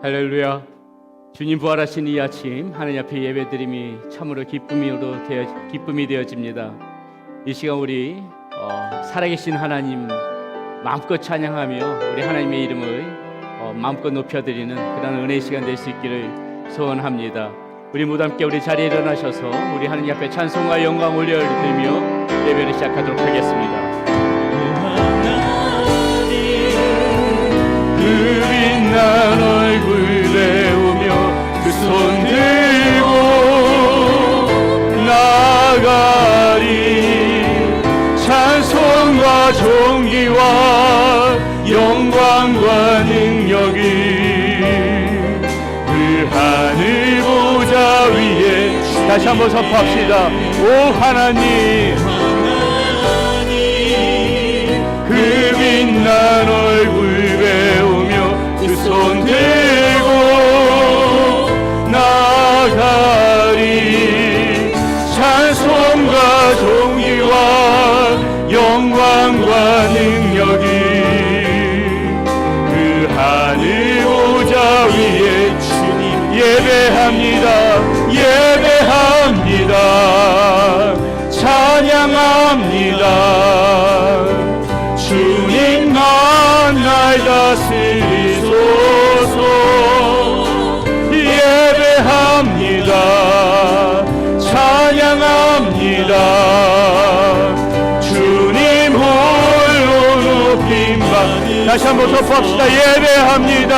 할렐루야. 주님 부활하신 이 아침 하나님 앞에 예배드림이 참으로 기쁨이 되어집니다. 이 시간 우리 살아계신 하나님 마음껏 찬양하며 우리 하나님의 이름을 마음껏 높여드리는 그런 은혜의 시간 될 수 있기를 소원합니다. 우리 모두 함께 우리 자리에 일어나셔서 우리 하나님 앞에 찬송과 영광 올려드리며 예배를 시작하도록 하겠습니다. 그 빛난 얼굴 배우며 그 손 들고 나가리. 찬송과 존귀와 영광과 능력이 그 하늘 보좌 위에. 다시 한번 선포합시다. 오 하나님, 그 빛난 얼굴 배우며 그 손 들고 나가리. 찬송과 존귀와 영광과 능력이 그 하늘 보좌 위에 주님 예배합니다. 예배합니다. 찬양합니다. 주님만 날 다스리소서. 예배합니다. 찬양합니다. 주님 홀로 높임받. 다시 한번 선포합시다. 예배합니다.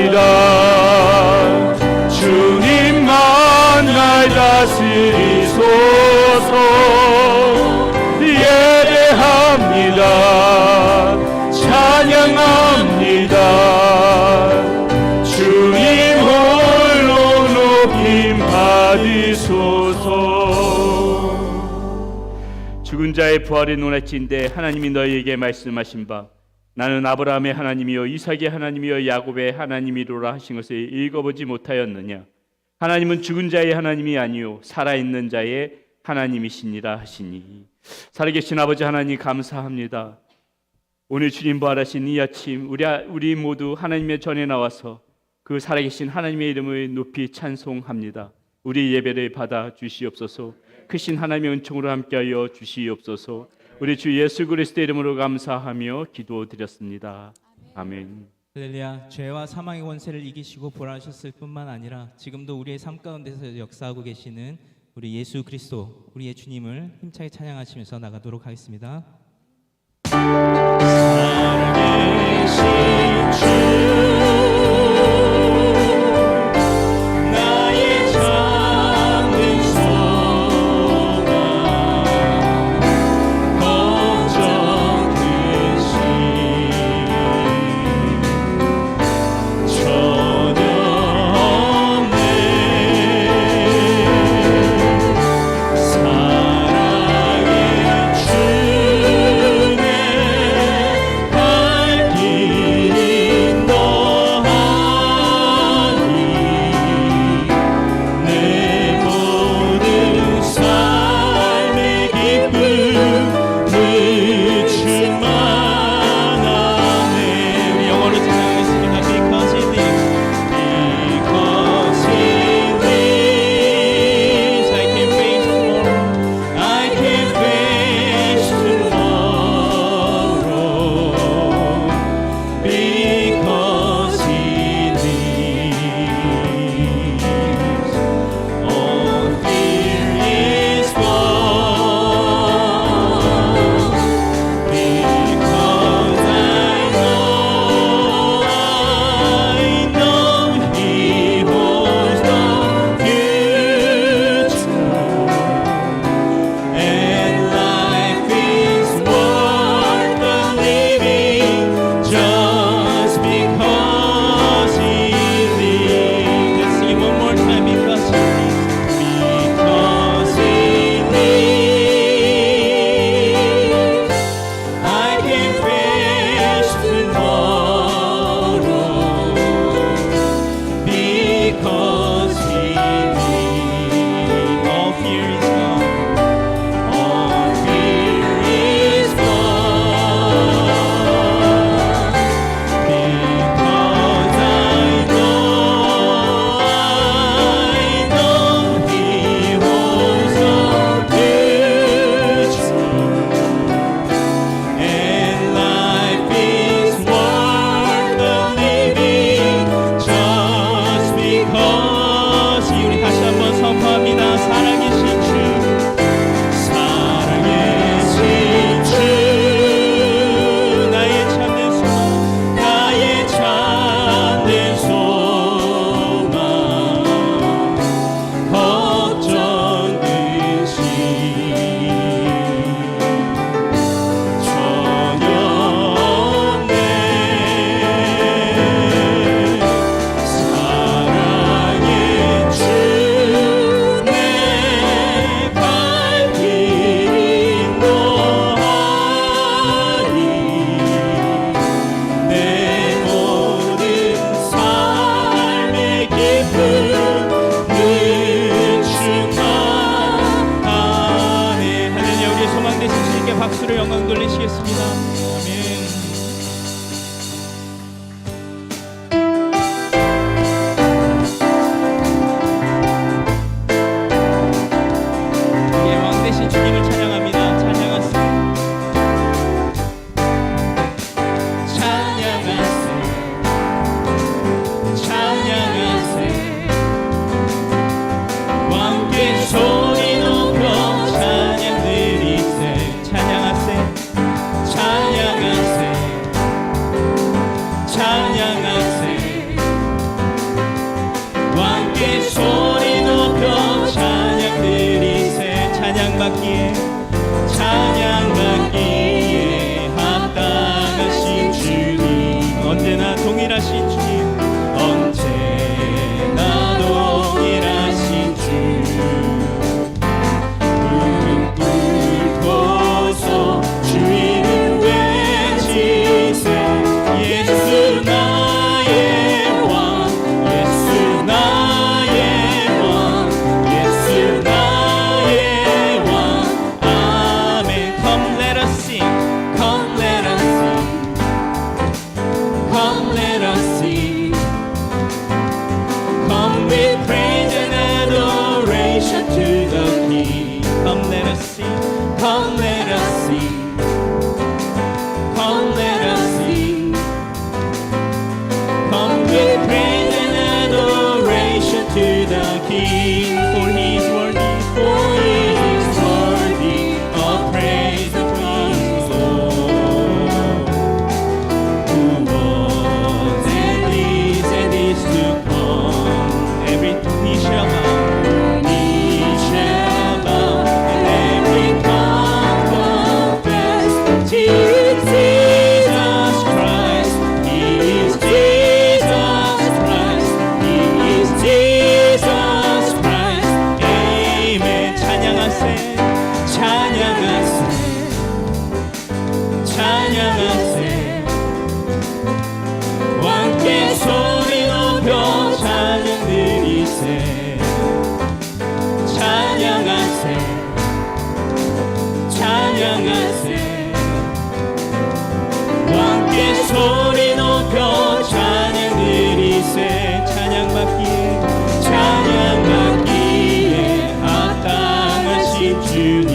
찬양합니다. 주님만 날 다스리소서. 예배합니다. 찬양합니다. 주님 홀로 높임 받으소서. 죽은 자의 부활이 논할진대 하나님이 너희에게 말씀하신 바 나는 아브라함의 하나님이요 이삭의 하나님이요 야곱의 하나님이로라 하신 것을 읽어보지 못하였느냐. 하나님은 죽은 자의 하나님이 아니요 살아있는 자의 하나님이시니라 하시니. 살아계신 아버지 하나님 감사합니다. 오늘 주님 부활하신 이 아침 우리 모두 하나님의 전에 나와서 그 살아계신 하나님의 이름을 높이 찬송합니다. 우리 예배를 받아 주시옵소서. 크신 하나님의 은총으로 함께하여 주시옵소서. 우리 주 예수 그리스도의 이름으로 감사하며 기도드렸습니다. 아멘. 할렐루야. 죄와 사망의 권세를 이기시고 부활하셨을 뿐만 아니라 지금도 우리의 삶 가운데서 역사하고 계시는 우리 예수 그리스도, 우리의 주님을 힘차게 찬양하시면서 나가도록 하겠습니다. 살아계신 주 사랑의 주 함께 소리 높여 찬양 드리세. 찬양받기에 찬양받기에 합당하신 주님, 언제나 동일하신 주님, 언제나 동일하신 주. 무릎 꿇고서 주 이름 외치세. 예수 나의 왕, 예수 나의 왕, 예수 나의 왕. 아멘. Come let us sing, come let us sing, come let us sing. Come with praise and adoration to the King. Come let us sing, come let us sing, come let us sing. Come with praise and adoration to the King. For He is worthy, for He is worthy of praise and praise, Lord. Who was and is to come. Every knee shall bow, knee shall bow, and every tongue confess He is Jesus Christ. He is Jesus Christ. He is Jesus Christ. Amen. 찬양하세, 찬양하세, 찬양하세. 왕께 소리 높여 찬양 드리세. 찬양하세, 찬양하세. 왕께 소리 높여 찬양 드리세. 찬양받기에 찬양받기에 합당하신 주님,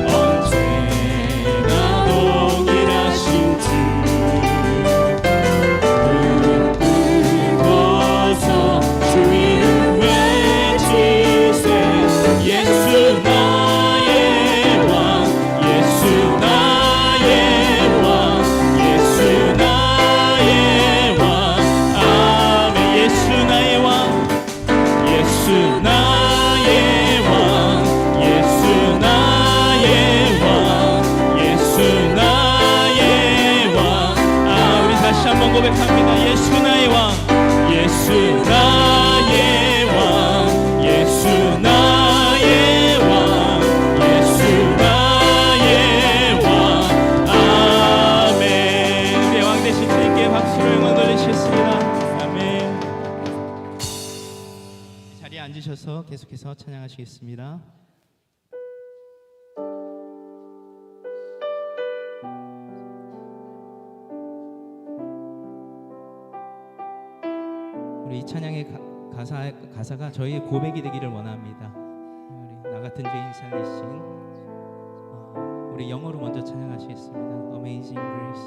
언제나 동일하신 주. 무릎 꿇고서 주 이름 외치세. 예수 나의 왕, 예수 나의 왕, 예수 나의 왕. 아멘. 예수 나의 왕, 예수 나의 왕, 예수 나의 왕, 예수 나의 왕. 아, 우리 다시 한번 고백합니다. 예수 나의 왕, 예수 나의 왕, 예수 나의 왕, 예수 나의 왕. 아멘. 우리의 왕 되신 주님께 박수로 영광 돌리시겠습니다. 아멘. 자리에 앉으셔서 계속해서 찬양하시겠습니다. 우리 이 찬양의 가사가 저희의 고백이 되기를 원합니다. 우리 나 같은 죄인 살리신, 우리 영어로 먼저 찬양하시겠습니다. Amazing Grace.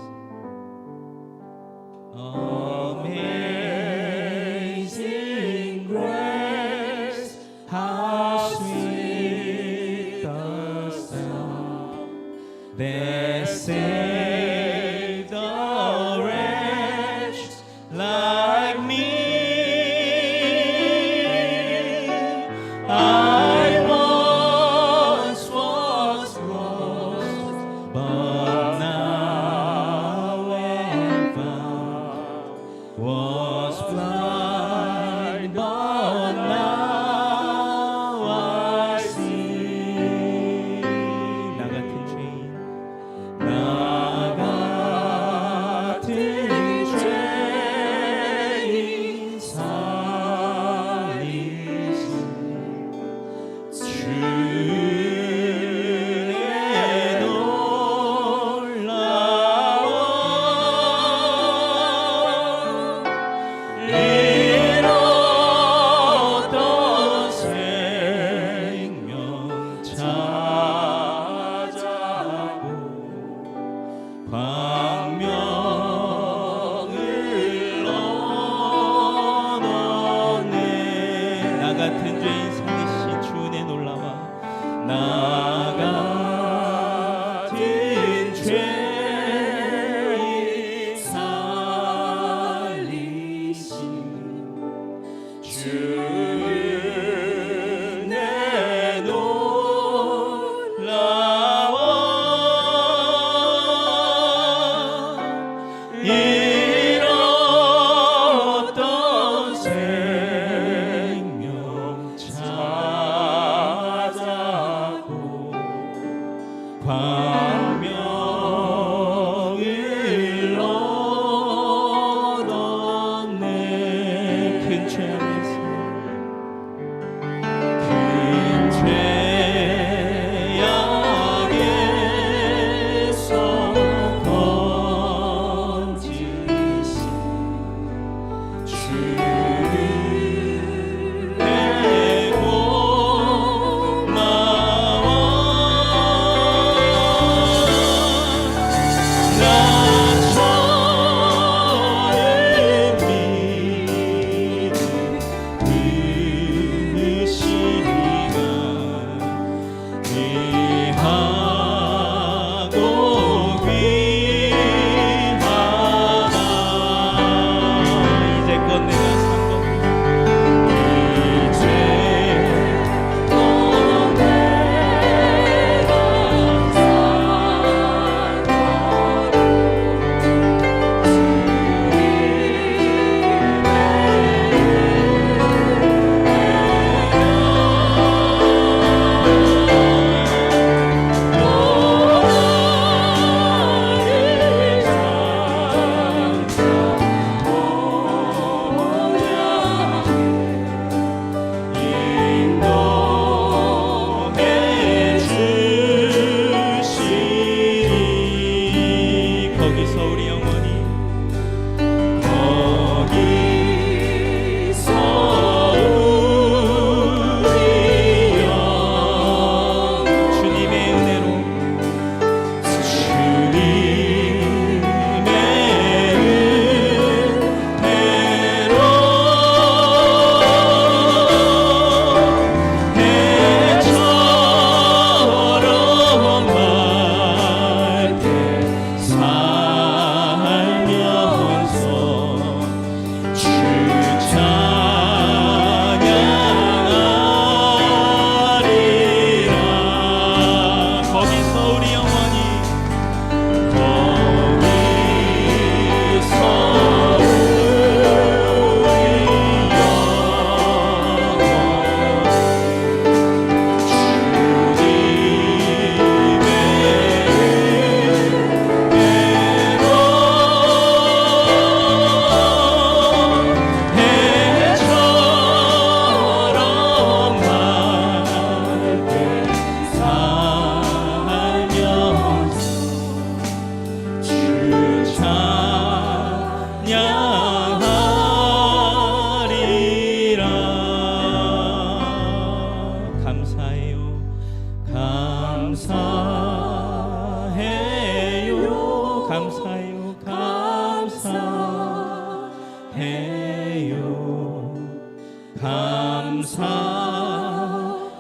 Amazing Grace, how sweet the sound that saved a wretch like me. I once was lost, but now am found. 주는 내 놀라워 잃었던 생명 찾아고 광명을 얻었네. 큰 죄악에서 건지신 주를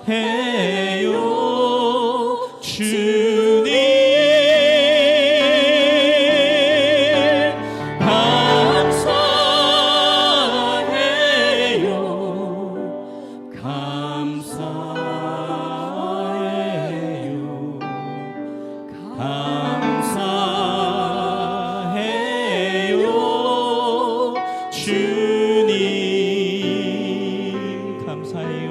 감사해요 주님 감사해요 감사해요 감사해요 주님 감사해요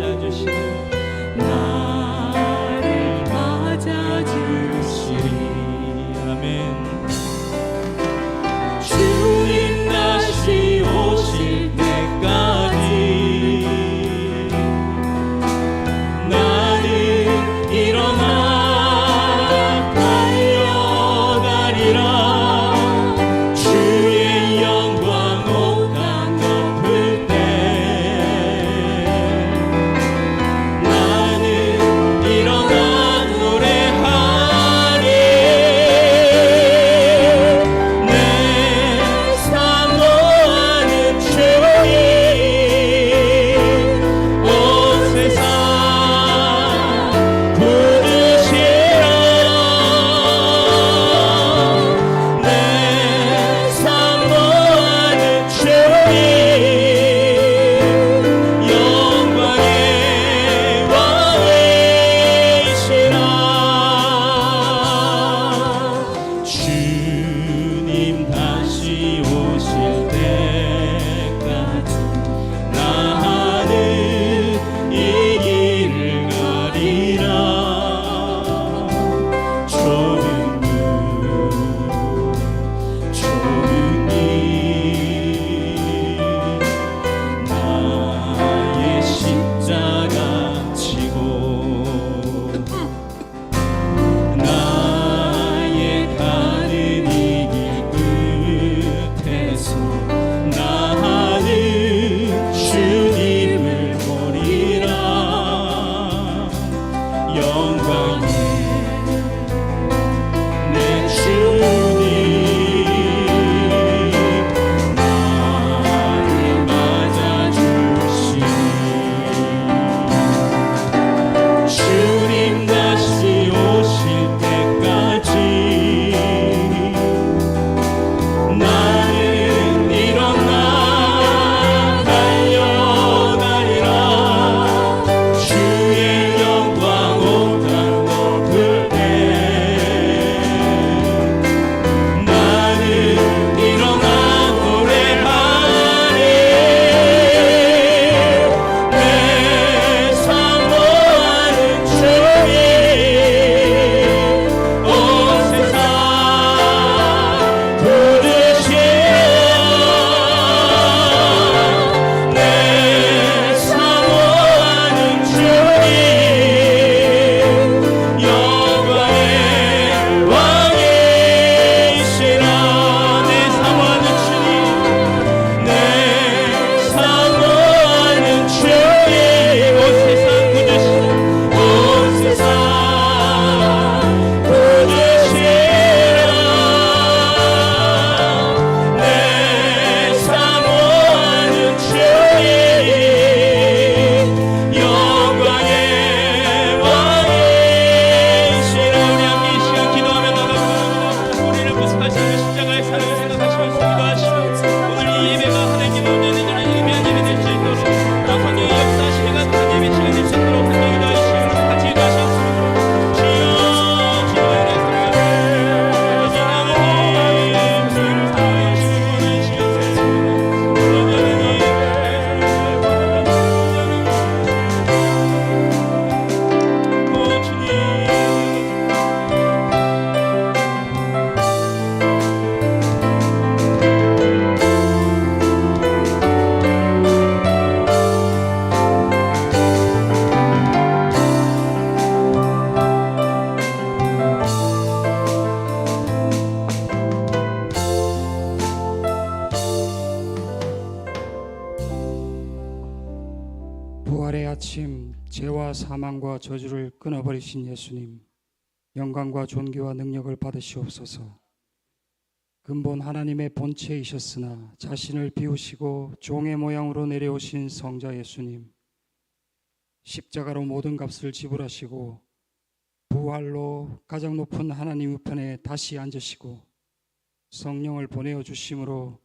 맞아주시네. 나를 맞아주시리. 아멘. 주님 다시 오실 때까지 나는 일어나 달려가리라. 주의 영광 온갖 덮을 때 나는 일어나 노래하리. 내 사모하는 주님 온 세상 부르시라. 내 사모하는 주님 영광의 왕이시라. 주님 다시 오실 때까지 나는 이 길을 가리라. 좁은 문 좁은 길 나의 십자가 지고 나의 가는 이 길 끝에서 나는 주님을 보리라. 영광의 내 주님 나를 맞아주시니. 주님 다시 오실 때까지 나는 일어나 달려가리라. 주의 영광 온갖 덮을 때 나는 일어나 노래하리. 내 사모하는 주님 온 세상 부르시라. 내 사모하는 주님 영광의 왕이시라. 내 사모하는 주님 내 사모하는 주님 온 세상 부르시라. 온 세상 부르시라. 내 사모하는 주님 영광의 왕이시라. 우리 함께 이 시간 기도하며 나갑니다. 우리를 구속하시는 십자가의 사랑을 생각하시며 기도하시오. 오늘 이 예배가 하나님께 온전히 되는 예배한 예배 될 수 있도록 또 성령의 역사하시는 같은 예배 시간 될 수 있도록 하나님 기도하시오. 같이 기도하시겠습니다. 주여 주님의 아버지 하나님 저희를 사랑하시고 원하시는 시간 되었습니다. 온전한 예배 오 주님 부활의 아침, 죄와 사망과 저주를 끊어버리신 예수님, 영광과 존귀와 능력을 받으시옵소서. 근본 하나님의 본체이셨으나 자신을 비우시고 종의 모양으로 내려오신 성자 예수님, 십자가로 모든 값을 지불하시고 부활로 가장 높은 하나님 우편에 다시 앉으시고 성령을 보내어 주심으로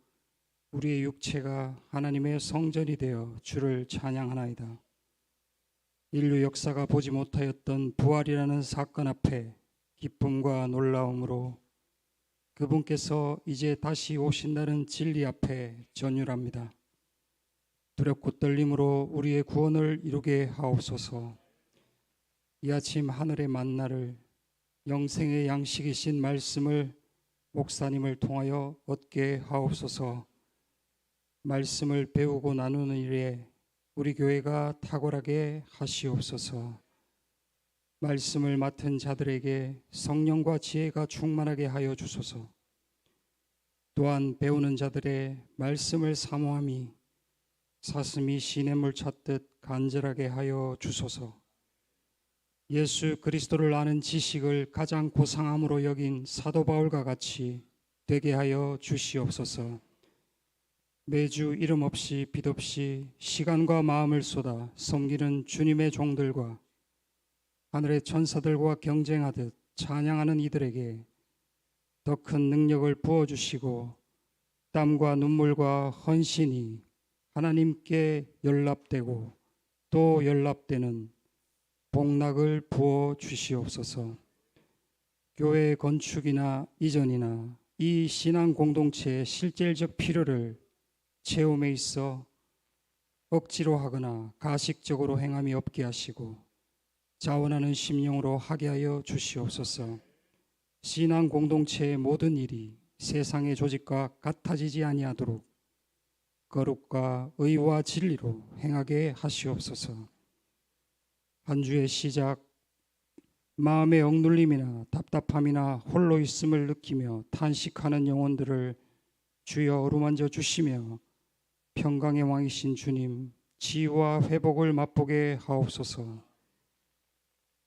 우리의 육체가 하나님의 성전이 되어 주를 찬양하나이다. 인류 역사가 보지 못하였던 부활이라는 사건 앞에 기쁨과 놀라움으로 그분께서 이제 다시 오신다는 진리 앞에 전율합니다. 두렵고 떨림으로 우리의 구원을 이루게 하옵소서. 이 아침 하늘의 만나를 영생의 양식이신 말씀을 목사님을 통하여 얻게 하옵소서. 말씀을 배우고 나누는 일에 우리 교회가 탁월하게 하시옵소서. 말씀을 맡은 자들에게 성령과 지혜가 충만하게 하여 주소서. 또한 배우는 자들의 말씀을 사모함이 사슴이 시냇물 찾듯 간절하게 하여 주소서. 예수 그리스도를 아는 지식을 가장 고상함으로 여긴 사도 바울과 같이 되게 하여 주시옵소서. 매주 이름 없이 빛 없이 시간과 마음을 쏟아 섬기는 주님의 종들과 하늘의 천사들과 경쟁하듯 찬양하는 이들에게 더 큰 능력을 부어주시고 땀과 눈물과 헌신이 하나님께 연락되고 또 연락되는 복락을 부어 주시옵소서. 교회 건축이나 이전이나 이 신앙 공동체의 실질적 필요를 채움에 있어 억지로 하거나 가식적으로 행함이 없게 하시고 자원하는 심령으로 하게 하여 주시옵소서. 신앙 공동체의 모든 일이 세상의 조직과 같아지지 아니하도록 거룩과 의와 진리로 행하게 하시옵소서. 한 주의 시작, 마음의 억눌림이나 답답함이나 홀로 있음을 느끼며 탄식하는 영혼들을 주여 어루만져 주시며 평강의 왕이신 주님 치유와 회복을 맛보게 하옵소서.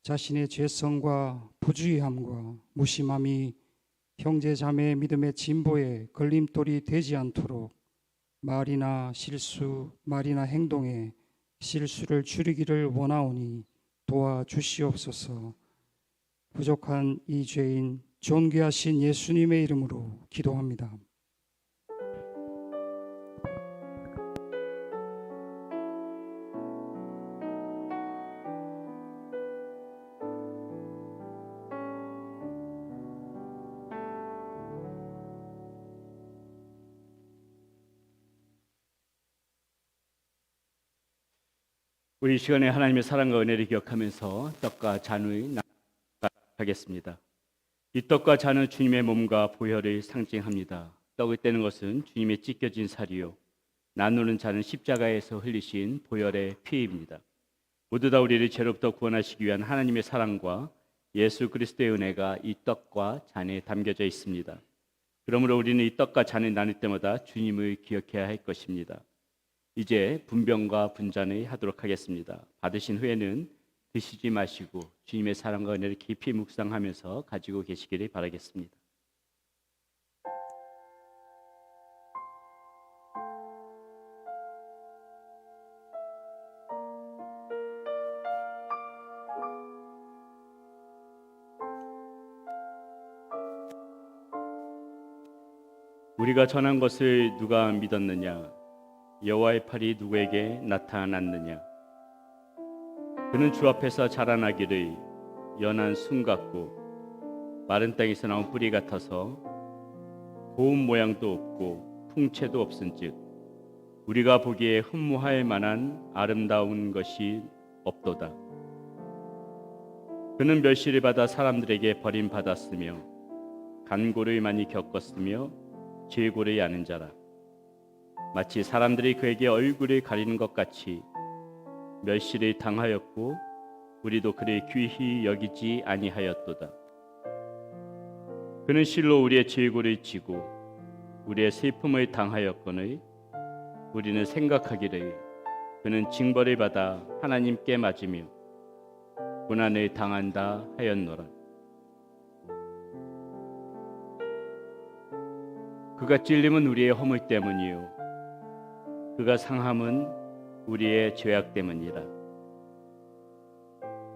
자신의 죄성과 부주의함과 무심함이 형제 자매의 믿음의 진보에 걸림돌이 되지 않도록 말이나 실수, 말이나 행동에 실수를 줄이기를 원하오니 도와주시옵소서. 부족한 이 죄인 존귀하신 예수님의 이름으로 기도합니다. 우리 이 시간에 하나님의 사랑과 은혜를 기억하면서 떡과 잔의 나가겠습니다. 이 떡과 잔은 주님의 몸과 보혈을 상징합니다. 떡을 떼는 것은 주님의 찢겨진 살이요, 나누는 잔은 십자가에서 흘리신 보혈의 피입니다. 모두 다 우리를 죄로부터 구원하시기 위한 하나님의 사랑과 예수 그리스도의 은혜가 이 떡과 잔에 담겨져 있습니다. 그러므로 우리는 이 떡과 잔을 나눌 때마다 주님을 기억해야 할 것입니다. 이제 분병과 분잔을 하도록 하겠습니다. 받으신 후에는 드시지 마시고 주님의 사랑과 은혜를 깊이 묵상하면서 가지고 계시기를 바라겠습니다. 우리가 전한 것을 누가 믿었느냐? 여호와의 팔이 누구에게 나타났느냐? 그는 주 앞에서 자라나기를 연한 순 같고 마른 땅에서 나온 뿌리 같아서 고운 모양도 없고 풍채도 없은즉 우리가 보기에 흠모할 만한 아름다운 것이 없도다. 그는 멸시를 받아 사람들에게 버림받았으며 간고를 많이 겪었으며 질고를 아는 자라. 마치 사람들이 그에게 얼굴을 가리는 것 같이 멸시를 당하였고 우리도 그를 귀히 여기지 아니하였도다. 그는 실로 우리의 질고를 지고 우리의 슬픔을 당하였거늘 우리는 생각하기를 그는 징벌을 받아 하나님께 맞으며 고난을 당한다 하였노라. 그가 찔림은 우리의 허물 때문이요 그가 상함은 우리의 죄악 때문이라.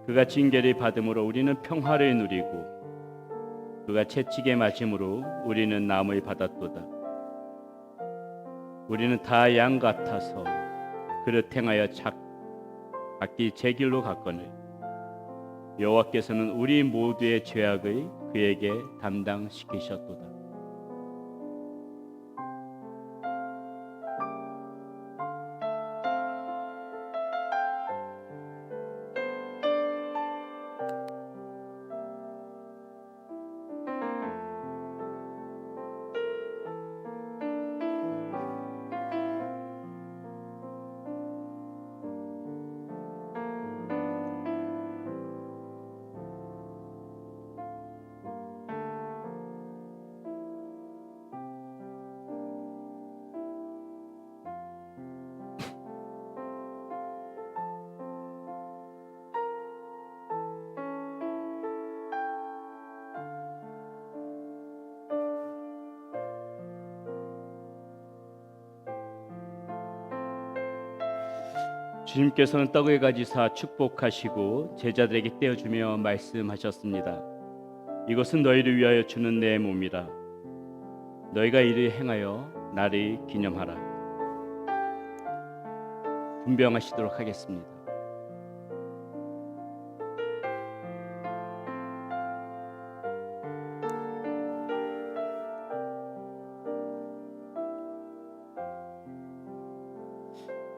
그가 징계를 받음으로 우리는 평화를 누리고 그가 채찍에 맞음으로 우리는 남을 받았도다. 우리는 다 양 같아서 그릇 행하여 각기 제 길로 갔거늘 여호와께서는 우리 모두의 죄악을 그에게 담당시키셨도다. 주님께서는 떡을 가지사 축복하시고 제자들에게 떼어주며 말씀하셨습니다. 이것은 너희를 위하여 주는 내 몸이라. 너희가 이를 행하여 나를 기념하라. 분배하시도록 하겠습니다.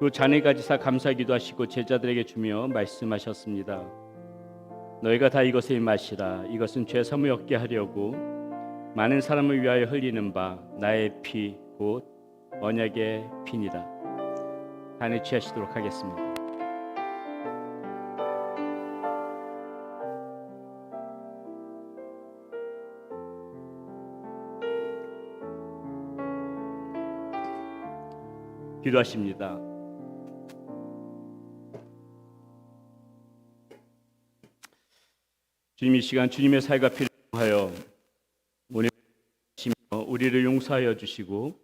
또 잔을 가지사 감사기도 하시고 제자들에게 주며 말씀하셨습니다. 너희가 다 이것을 마시라. 이것은 죄 사함을 얻게 하려고 많은 사람을 위하여 흘리는 바 나의 피 곧 언약의 피니라. 잔을 취하시도록 하겠습니다. 기도하십니다. 주님, 이 시간 주님의 사이가 필요하여 오늘 우리를 용서하여 주시고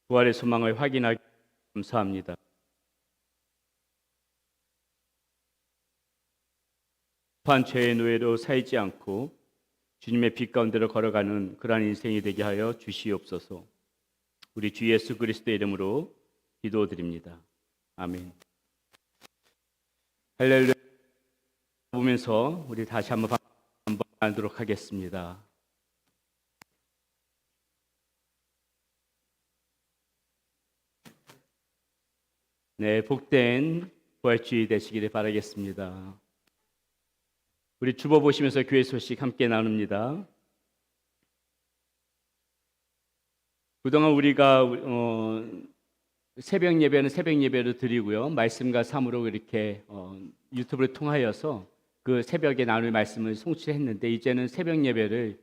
부활의 소망을 확인하기 감사합니다. 판 죄의 노예로 살지 않고 주님의 빛 가운데로 걸어가는 그러한 인생이 되게 하여 주시옵소서. 우리 주 예수 그리스도의 이름으로 기도드립니다. 아멘. 할렐루야. 보면서 우리 다시 한번 하도록 하겠습니다. 네, 복된 부활주의 되시기를 바라겠습니다. 우리 주보 보시면서 교회 소식 함께 나눕니다. 그동안 우리가 새벽 예배는 새벽 예배로 드리고요, 말씀과 삶으로 이렇게 유튜브를 통하여서 그 새벽에 나눌 말씀을 송출했는데, 이제는 새벽 예배를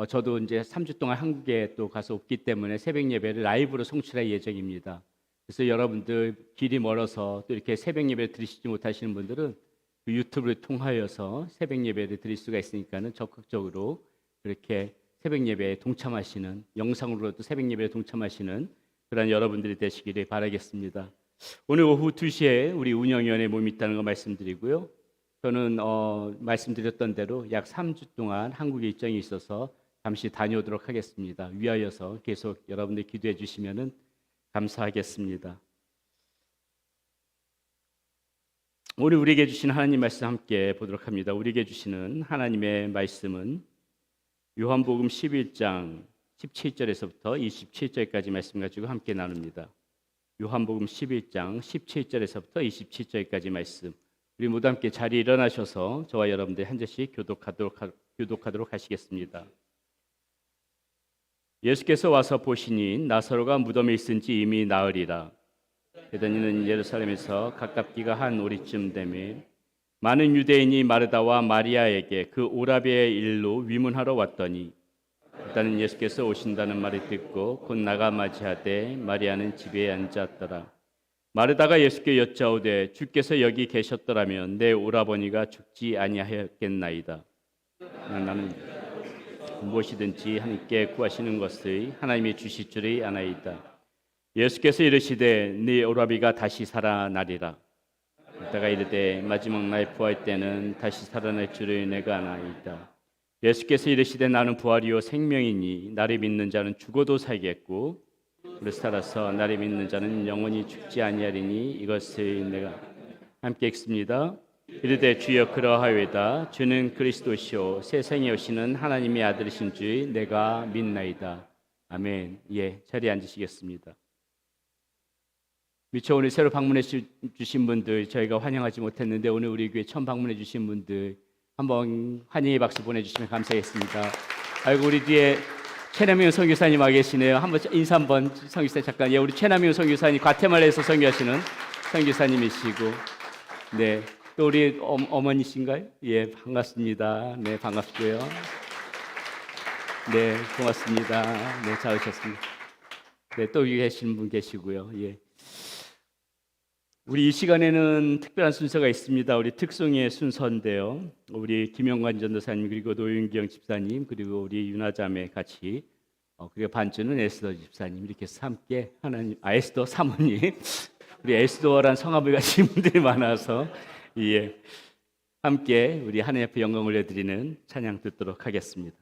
저도 이제 3주 동안 한국에 또 가서 없기 때문에 새벽 예배를 라이브로 송출할 예정입니다. 그래서 여러분들 길이 멀어서 또 이렇게 새벽 예배를 드리시지 못하시는 분들은 그 유튜브를 통하여서 새벽 예배를 드릴 수가 있으니까는 적극적으로 그렇게 새벽 예배에 동참하시는, 영상으로도 새벽 예배에 동참하시는 그런 여러분들이 되시기를 바라겠습니다. 오늘 오후 2시에 우리 운영위원회 모임이 있다는 거 말씀드리고요. 저는 말씀드렸던 대로 약 3주 동안 한국에 일정이 있어서 잠시 다녀오도록 하겠습니다. 위하여서 계속 여러분들 기도해 주시면 감사하겠습니다. 오늘 우리에게 주신 하나님 말씀 함께 보도록 합니다. 우리에게 주시는 하나님의 말씀은 요한복음 11장 17절에서부터 27절까지 말씀 가지고 함께 나눕니다. 요한복음 11장 17절에서부터 27절까지 말씀. 우리 모두 함께 자리에 일어나셔서 저와 여러분들 한 절씩 교독하도록 하시겠습니다. 예수께서 와서 보시니 나사로가 무덤에 있은지 이미 나으리라. 베다니는 예루살렘에서 가깝기가 한 오리쯤 되매 많은 유대인이 마르다와 마리아에게 그 오라비의 일로 위문하러 왔더니, 일단은 예수께서 오신다는 말을 듣고 곧 나가 맞이하되 마리아는 집에 앉았더라. 마르다가 예수께 여짜오되 주께서 여기 계셨더라면 내 오라버니가 죽지 아니하였겠나이다. 나는 무엇이든지 하나님께 구하시는 것을 하나님이 주실 줄을 아나이다. 예수께서 이르시되 네 오라비가 다시 살아나리라. 이따가 이르되 마지막 날 부활 때는 다시 살아날 줄을 내가 아나이다. 예수께서 이르시되 나는 부활이요 생명이니 나를 믿는 자는 죽어도 살겠고 그래서 살아서 나를 믿는 자는 영원히 죽지 아니하리니 이것을 내가 함께 읽습니다. 이르되 주여 그러하외다. 주는 그리스도시요 세상에 오시는 하나님의 아들이신 줄 내가 믿나이다. 아멘. 예, 자리에 앉으시겠습니다. 미처 오늘 새로 방문해 주신 분들 저희가 환영하지 못했는데 오늘 우리 교회 처음 방문해 주신 분들 한번 환영의 박수 보내주시면 감사하겠습니다. 아이고 우리 뒤에 최남용 선교사님 와 계시네요. 한번 인사 한번 선교사 잠깐. 예, 우리 최남용 선교사님 과테말라에서 선교하시는 선교사님이시고, 네, 또 우리 어머니신가요? 예, 반갑습니다. 네, 반갑고요. 네, 고맙습니다. 네, 잘 오셨습니다. 네, 또 여기 계시는 분 계시고요. 예. 우리 이 시간에는 특별한 순서가 있습니다. 우리 특송의 순서인데요. 우리 김영관 전도사님 그리고 노윤경 집사님 그리고 우리 윤아자매 같이 그리고 반주는 에스더 집사님 이렇게 해서 함께 하나님 에스더 사모님 우리 에스더란 성함을 가진 분들이 많아서 예, 함께 우리 하나님 앞에 영광 올려드리는 찬양 듣도록 하겠습니다.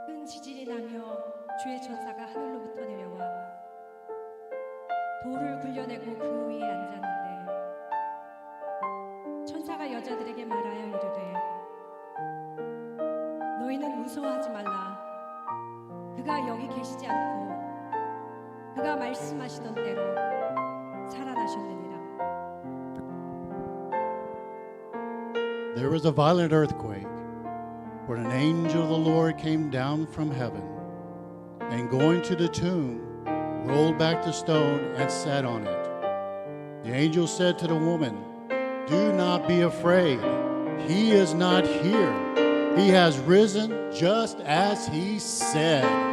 큰 지진이 나며 주의 천사가 하늘로부터 내려와 돌을 굴려내고 그 위에 앉았는데 천사가 여자들에게 말하여 이르되 너희는 무서워하지 말라. 그가 여기 계시지 않고 그가 말씀하시던 대로 살아나셨느니라. There was a violent earthquake, where an angel of the Lord came down from heaven, and going to the tomb, rolled back the stone and sat on it. The angel said to the woman, "Do not be afraid. He is not here. He has risen just as he said."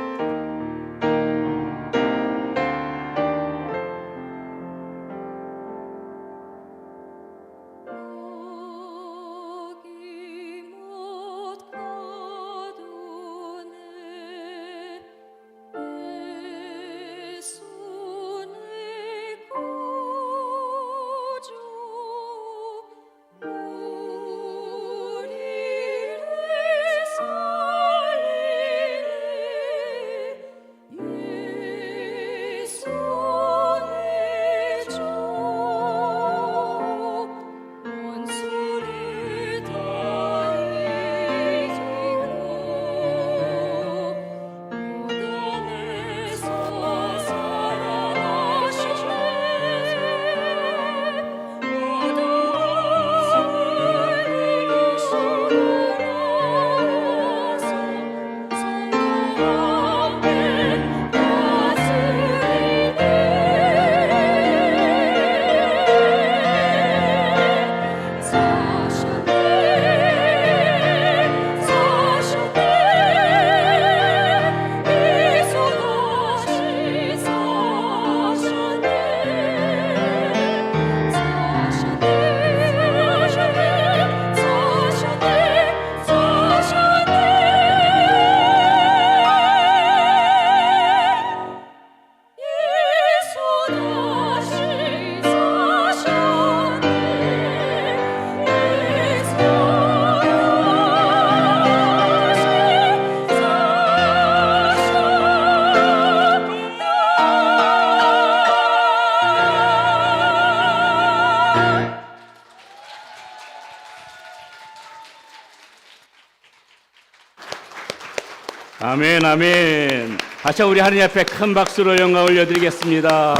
아멘, 아멘. 다시 우리 하나님 앞에 큰 박수로 영광 올려드리겠습니다.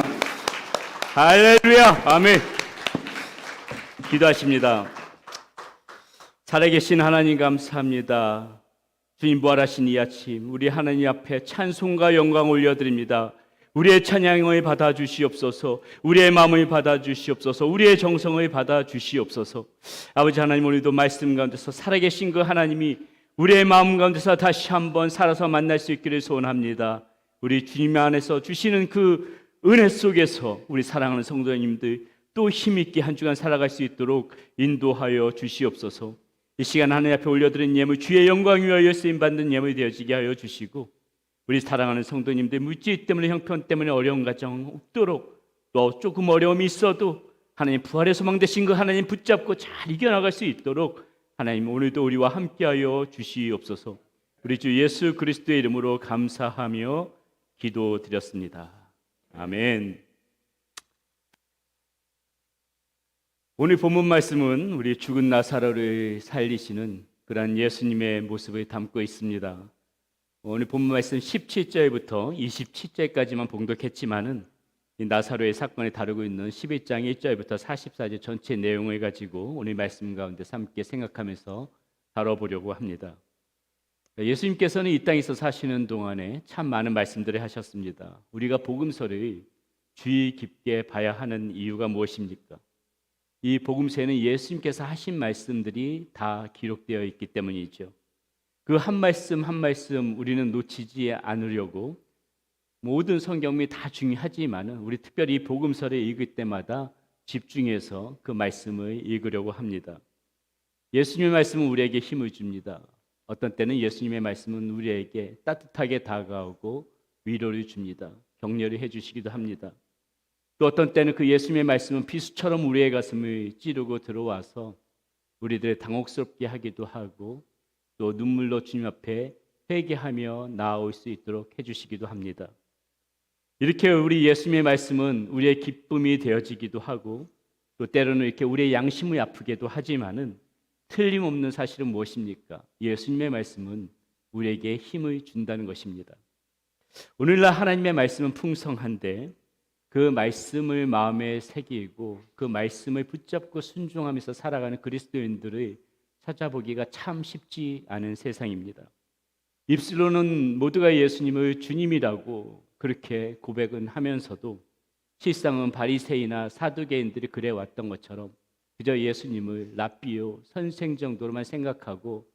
할렐루야, 아멘. 기도하십니다. 살아계신 하나님 감사합니다. 주님 부활하신 이 아침 우리 하나님 앞에 찬송과 영광 올려드립니다. 우리의 찬양을 받아주시옵소서. 우리의 마음을 받아주시옵소서. 우리의 정성을 받아주시옵소서. 아버지 하나님, 오늘도 말씀 가운데서 살아계신 그 하나님이 우리의 마음 가운데서 다시 한번 살아서 만날 수 있기를 소원합니다. 우리 주님 안에서 주시는 그 은혜 속에서 우리 사랑하는 성도님들 또 힘있게 한 주간 살아갈 수 있도록 인도하여 주시옵소서. 이 시간 하나님 앞에 올려드린 예물 주의 영광 위하여 쓰임받는 예물이 되어지게 하여 주시고, 우리 사랑하는 성도님들 물질 때문에 형편 때문에 어려운 가정 없도록, 또 조금 어려움이 있어도 하나님 부활의 소망 되신 그 하나님 붙잡고 잘 이겨나갈 수 있도록 하나님 오늘도 우리와 함께하여 주시옵소서. 우리 주 예수 그리스도의 이름으로 감사하며 기도드렸습니다. 아멘. 오늘 본문 말씀은 우리 죽은 나사로를 살리시는 그러한 예수님의 모습을 담고 있습니다. 오늘 본문 말씀 17절부터 27절까지만 봉독했지만은 이 나사로의 사건을 다루고 있는 11장 1절부터 44절 전체 내용을 가지고 오늘 말씀 가운데서 함께 생각하면서 다뤄보려고 합니다. 예수님께서는 이 땅에서 사시는 동안에 참 많은 말씀들을 하셨습니다. 우리가 복음서를 주의 깊게 봐야 하는 이유가 무엇입니까? 이 복음서에는 예수님께서 하신 말씀들이 다 기록되어 있기 때문이죠. 그 한 말씀 한 말씀 우리는 놓치지 않으려고 모든 성경이 다 중요하지만은 우리 특별히 이 복음서를 읽을 때마다 집중해서 그 말씀을 읽으려고 합니다. 예수님의 말씀은 우리에게 힘을 줍니다. 어떤 때는 예수님의 말씀은 우리에게 따뜻하게 다가오고 위로를 줍니다. 격려를 해주시기도 합니다. 또 어떤 때는 그 예수님의 말씀은 비수처럼 우리의 가슴을 찌르고 들어와서 우리들을 당혹스럽게 하기도 하고 또 눈물로 주님 앞에 회개하며 나아올 수 있도록 해주시기도 합니다. 이렇게 우리 예수님의 말씀은 우리의 기쁨이 되어지기도 하고 또 때로는 이렇게 우리의 양심을 아프게도 하지만은 틀림없는 사실은 무엇입니까? 예수님의 말씀은 우리에게 힘을 준다는 것입니다. 오늘날 하나님의 말씀은 풍성한데 그 말씀을 마음에 새기고 그 말씀을 붙잡고 순종하면서 살아가는 그리스도인들을 찾아보기가 참 쉽지 않은 세상입니다. 입술로는 모두가 예수님을 주님이라고 그렇게 고백은 하면서도 실상은 바리새이나 사두개인들이 그래 왔던 것처럼 그저 예수님을 랍비요 선생 정도로만 생각하고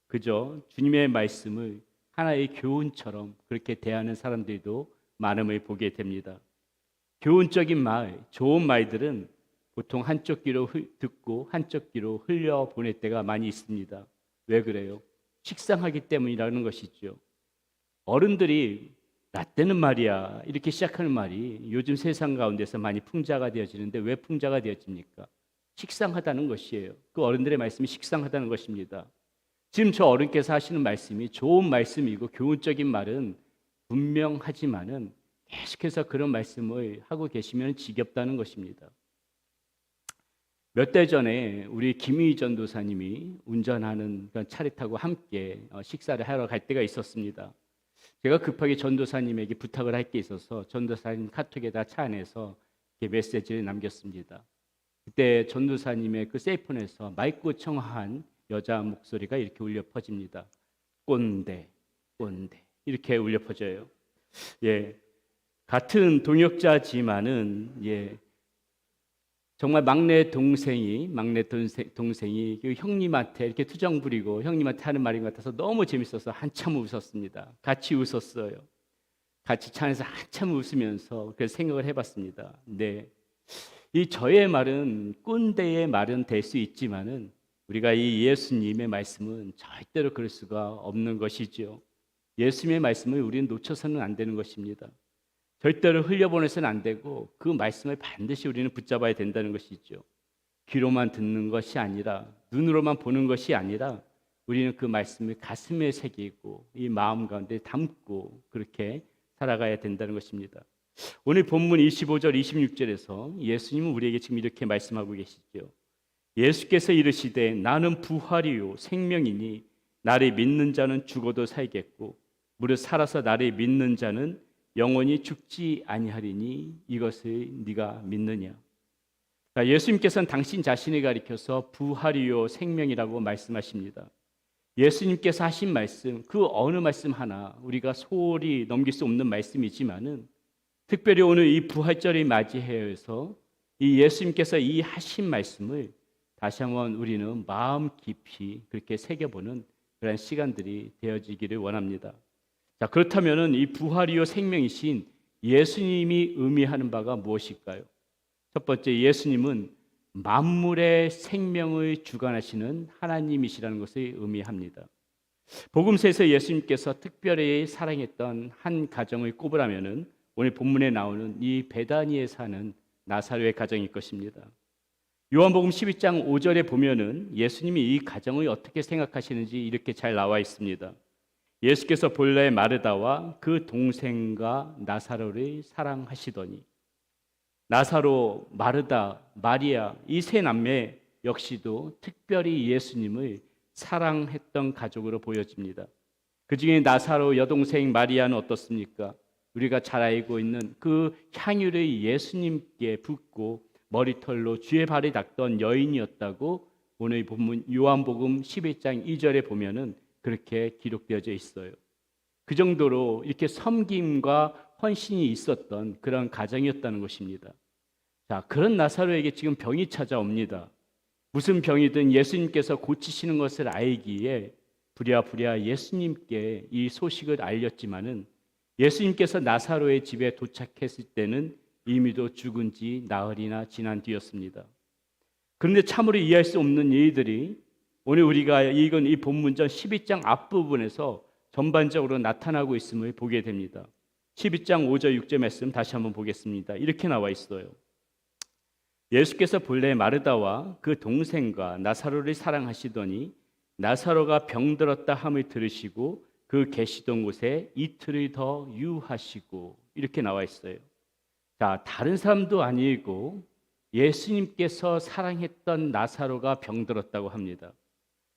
그저 주님의 말씀을 하나의 교훈처럼 그렇게 대하는 사람들도 많음을 보게 됩니다. 교훈적인 말, 좋은 말들은 보통 한쪽 귀로 듣고 한쪽 귀로 흘려보낼 때가 많이 있습니다. 왜 그래요? 식상하기 때문이라는 것이죠. 어른들이 나 때는 말이야 이렇게 시작하는 말이 요즘 세상 가운데서 많이 풍자가 되어지는데 왜 풍자가 되어집니까? 식상하다는 것이에요. 그 어른들의 말씀이 식상하다는 것입니다. 지금 저 어른께서 하시는 말씀이 좋은 말씀이고 교훈적인 말은 분명하지만은 계속해서 그런 말씀을 하고 계시면 지겹다는 것입니다. 몇 달 전에 우리 김희 전도사님이 운전하는 그런 차를 타고 함께 식사를 하러 갈 때가 있었습니다. 제가 급하게 전도사님에게 부탁을 할 게 있어서 전도사님 카톡에다 차 안에서 이렇게 메시지를 남겼습니다. 그때 전도사님의 그 셀폰에서 맑고 청아한 여자 목소리가 이렇게 울려 퍼집니다. 꼰대, 꼰대 이렇게 울려 퍼져요. 예, 같은 동역자지만은 정말 막내 동생이 그 형님한테 이렇게 투정 부리고 형님한테 하는 말인 것 같아서 너무 재밌어서 한참 웃었습니다. 같이 웃었어요. 같이 차 안에서 한참 웃으면서 그래서 생각을 해봤습니다. 네, 이 저의 말은 꼰대의 말은 될 수 있지만은 우리가 이 예수님의 말씀은 절대로 그럴 수가 없는 것이죠. 예수님의 말씀을 우리는 놓쳐서는 안 되는 것입니다. 절대로 흘려보내서는 안 되고 그 말씀을 반드시 우리는 붙잡아야 된다는 것이죠. 귀로만 듣는 것이 아니라 눈으로만 보는 것이 아니라 우리는 그 말씀을 가슴에 새기고 이 마음 가운데 담고 그렇게 살아가야 된다는 것입니다. 오늘 본문 25절 26절에서 예수님은 우리에게 지금 이렇게 말씀하고 계시죠. 예수께서 이르시되 나는 부활이요 생명이니 나를 믿는 자는 죽어도 살겠고 무릇 살아서 나를 믿는 자는 영원히 죽지 아니하리니 이것을 네가 믿느냐. 자, 예수님께서는 당신 자신을 가리켜서 부활이요 생명이라고 말씀하십니다. 예수님께서 하신 말씀, 그 어느 말씀 하나 우리가 소홀히 넘길 수 없는 말씀이지만은 특별히 오늘 이 부활절을 맞이해서 이 예수님께서 이 하신 말씀을 다시 한번 우리는 마음 깊이 그렇게 새겨보는 그런 시간들이 되어지기를 원합니다. 자, 그렇다면은 이 부활이요 생명이신 예수님이 의미하는 바가 무엇일까요? 첫 번째, 예수님은 만물의 생명을 주관하시는 하나님이시라는 것을 의미합니다. 복음서에서 예수님께서 특별히 사랑했던 한 가정을 꼽으라면은 오늘 본문에 나오는 이 베다니에 사는 나사로의 가정일 것입니다. 요한복음 12장 5절에 보면은 예수님이 이 가정을 어떻게 생각하시는지 이렇게 잘 나와 있습니다. 예수께서 본래 마르다와 그 동생과 나사로를 사랑하시더니, 나사로, 마르다, 마리아 이 세 남매 역시도 특별히 예수님을 사랑했던 가족으로 보여집니다. 그 중에 나사로 여동생 마리아는 어떻습니까? 우리가 잘 알고 있는 그 향유를 예수님께 붓고 머리털로 주의 발에 닦던 여인이었다고 오늘 본문 요한복음 11장 2절에 보면은 그렇게 기록되어져 있어요. 그 정도로 이렇게 섬김과 헌신이 있었던 그런 가정이었다는 것입니다. 자, 그런 나사로에게 지금 병이 찾아옵니다. 무슨 병이든 예수님께서 고치시는 것을 알기에 부랴부랴 예수님께 이 소식을 알렸지만은 예수님께서 나사로의 집에 도착했을 때는 이미도 죽은 지 나흘이나 지난 뒤였습니다. 그런데 참으로 이해할 수 없는 일들이 오늘 우리가 읽은 이 본문전 12장 앞부분에서 전반적으로 나타나고 있음을 보게 됩니다. 12장 5절 6절 말씀 다시 한번 보겠습니다. 이렇게 나와 있어요. 예수께서 본래 마르다와 그 동생과 나사로를 사랑하시더니 나사로가 병들었다 함을 들으시고 그 계시던 곳에 이틀을 더 유하시고, 이렇게 나와 있어요. 자, 다른 사람도 아니고 예수님께서 사랑했던 나사로가 병들었다고 합니다.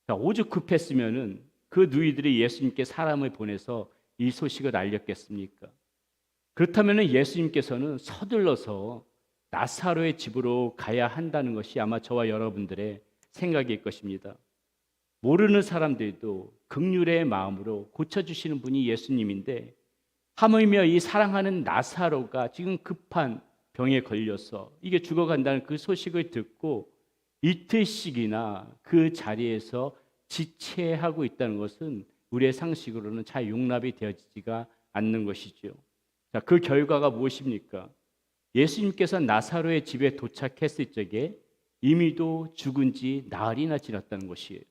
자, 오죽 급했으면은 그 누이들이 예수님께 사람을 보내서 이 소식을 알렸겠습니까? 그렇다면은 예수님께서는 서둘러서 나사로의 집으로 가야 한다는 것이 아마 저와 여러분들의 생각일 것입니다. 모르는 사람들도 긍휼의 마음으로 고쳐주시는 분이 예수님인데, 하물며 이 사랑하는 나사로가 지금 급한 병에 걸려서 이게 죽어간다는 그 소식을 듣고 이틀씩이나 그 자리에서 지체하고 있다는 것은 우리의 상식으로는 잘 용납이 되어지지가 않는 것이죠. 자, 그 결과가 무엇입니까? 예수님께서 나사로의 집에 도착했을 적에 이미도 죽은 지 나흘이나 지났다는 것이에요.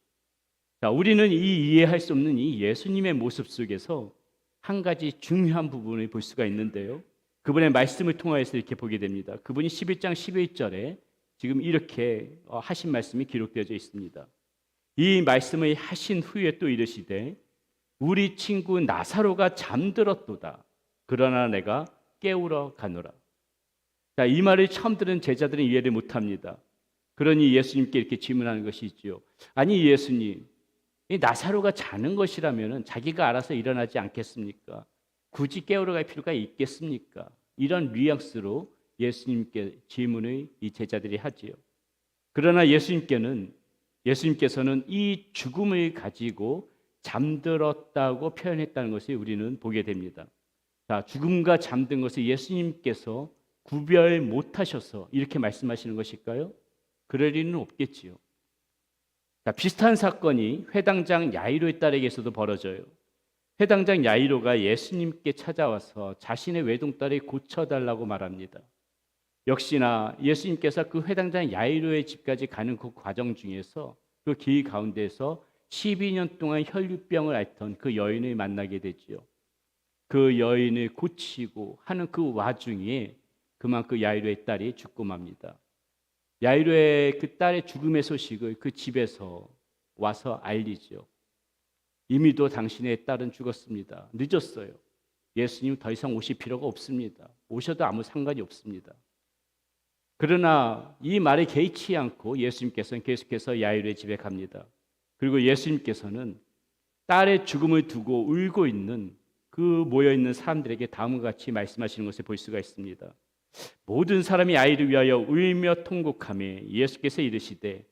자, 우리는 이 이해할 수 없는 이 예수님의 모습 속에서 한 가지 중요한 부분을 볼 수가 있는데요. 그분의 말씀을 통하여서 이렇게 보게 됩니다. 그분이 11장 11절에 지금 이렇게 하신 말씀이 기록되어져 있습니다. 이 말씀을 하신 후에 또 이르시되 우리 친구 나사로가 잠들었도다. 그러나 내가 깨우러 가노라. 자, 이 말을 처음 들은 제자들은 이해를 못합니다. 그러니 예수님께 이렇게 질문하는 것이 있지요. 아니 예수님, 이 나사로가 자는 것이라면 자기가 알아서 일어나지 않겠습니까? 굳이 깨우러 갈 필요가 있겠습니까? 이런 뉘앙스로 예수님께 질문을 이 제자들이 하지요. 그러나 예수님께서는 이 죽음을 가지고 잠들었다고 표현했다는 것을 우리는 보게 됩니다. 자, 죽음과 잠든 것을 예수님께서 구별 못하셔서 이렇게 말씀하시는 것일까요? 그럴 리는 없겠지요. 자, 비슷한 사건이 회당장 야이로의 딸에게서도 벌어져요. 회당장 야이로가 예수님께 찾아와서 자신의 외동딸을 고쳐달라고 말합니다. 역시나 예수님께서 그 회당장 야이로의 집까지 가는 그 과정 중에서 그 길 가운데서 12년 동안 혈류병을 앓던 그 여인을 만나게 되지요. 그 여인을 고치고 하는 그 와중에 그만 그 야이로의 딸이 죽고 맙니다. 야이로의 그 딸의 죽음의 소식을 그 집에서 와서 알리죠. 이미도 당신의 딸은 죽었습니다. 늦었어요. 예수님 더 이상 오실 필요가 없습니다. 오셔도 아무 상관이 없습니다. 그러나 이 말에 개의치 않고 예수님께서는 계속해서 야이로의 집에 갑니다. 그리고 예수님께서는 딸의 죽음을 두고 울고 있는 그 모여있는 사람들에게 다음과 같이 말씀하시는 것을 볼 수가 있습니다. 모든 사람이 아이를 위하여 울며 통곡하며 예수께서 이르시되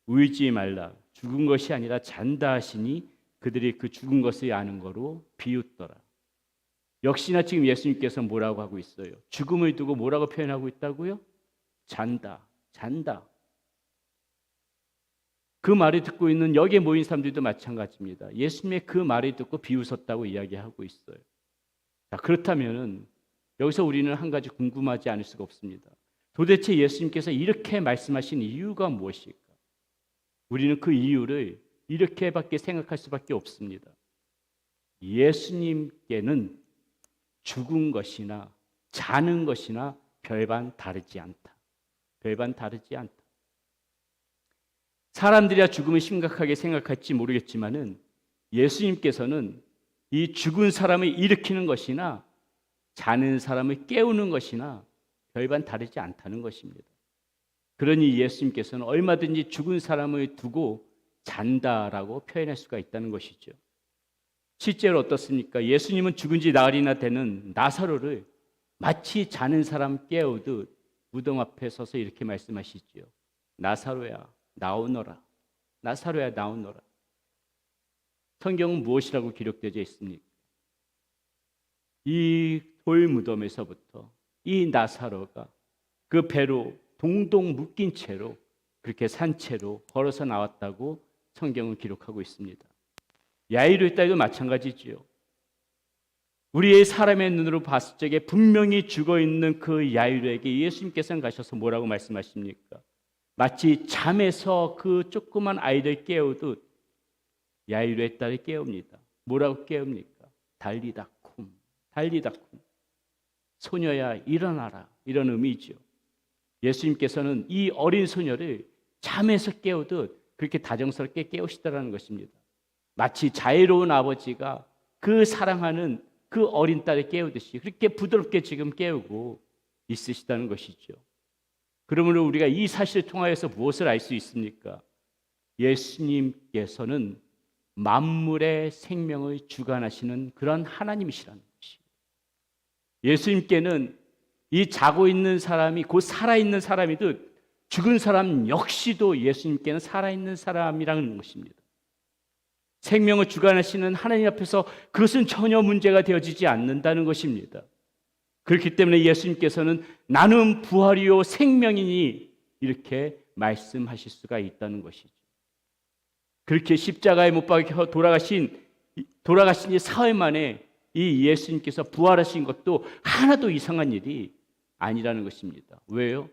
울지 말라 죽은 것이 아니라 잔다 하시니 그들이 그 죽은 것을 아는 거로 비웃더라. 역시나 지금 예수님께서 뭐라고 하고 있어요? 죽음을 두고 뭐라고 표현하고 있다고요? 잔다, 잔다. 그 말을 듣고 있는 여기에 모인 사람들도 마찬가지입니다. 예수님의 그 말을 듣고 비웃었다고 이야기하고 있어요. 자, 그렇다면은 여기서 우리는 한 가지 궁금하지 않을 수가 없습니다. 도대체 예수님께서 이렇게 말씀하신 이유가 무엇일까? 우리는 그 이유를 이렇게밖에 생각할 수밖에 없습니다. 예수님께는 죽은 것이나 자는 것이나 별반 다르지 않다. 별반 다르지 않다. 사람들이야 죽음을 심각하게 생각할지 모르겠지만은 예수님께서는 이 죽은 사람을 일으키는 것이나 자는 사람을 깨우는 것이나 별반 다르지 않다는 것입니다. 그러니 예수님께서는 얼마든지 죽은 사람을 두고 잔다라고 표현할 수가 있다는 것이죠. 실제로 어떻습니까? 예수님은 죽은 지 나흘이나 되는 나사로를 마치 자는 사람 깨우듯 무덤 앞에 서서 이렇게 말씀하시지요. 나사로야 나오너라. 나사로야 나오너라. 성경은 무엇이라고 기록되어 있습니까? 이 돌무덤에서부터 이 나사로가 그 배로 동동 묶인 채로 그렇게 산채로 걸어서 나왔다고 성경은 기록하고 있습니다. 야이로의 딸도 마찬가지지요. 우리의 사람의 눈으로 봤을 적에 분명히 죽어있는 그 야이로에게 예수님께서는 가셔서 뭐라고 말씀하십니까? 마치 잠에서 그 조그만 아이를 깨우듯 야이로의 딸을 깨웁니다. 뭐라고 깨웁니까? 달리다쿰, 달리다쿰. 소녀야 일어나라, 이런 의미죠. 예수님께서는 이 어린 소녀를 잠에서 깨우듯 그렇게 다정스럽게 깨우시더라는 것입니다. 마치 자애로운 아버지가 그 사랑하는 그 어린 딸을 깨우듯이 그렇게 부드럽게 지금 깨우고 있으시다는 것이죠. 그러므로 우리가 이 사실을 통하여서 무엇을 알 수 있습니까? 예수님께서는 만물의 생명을 주관하시는 그런 하나님이시라는 것이에요. 예수님께는 이 자고 있는 사람이 곧 살아있는 사람이듯 죽은 사람 역시도 예수님께는 살아있는 사람이라는 것입니다. 생명을 주관하시는 하나님 앞에서 그것은 전혀 문제가 되어지지 않는다는 것입니다. 그렇기 때문에 예수님께서는 나는 부활이요 생명이니 이렇게 말씀하실 수가 있다는 것이죠. 그렇게 십자가에 못 박혀 돌아가신 지 사흘 만에 이 예수님께서 부활하신 것도 하나도 이상한 일이 아니라는 것입니다. 왜요?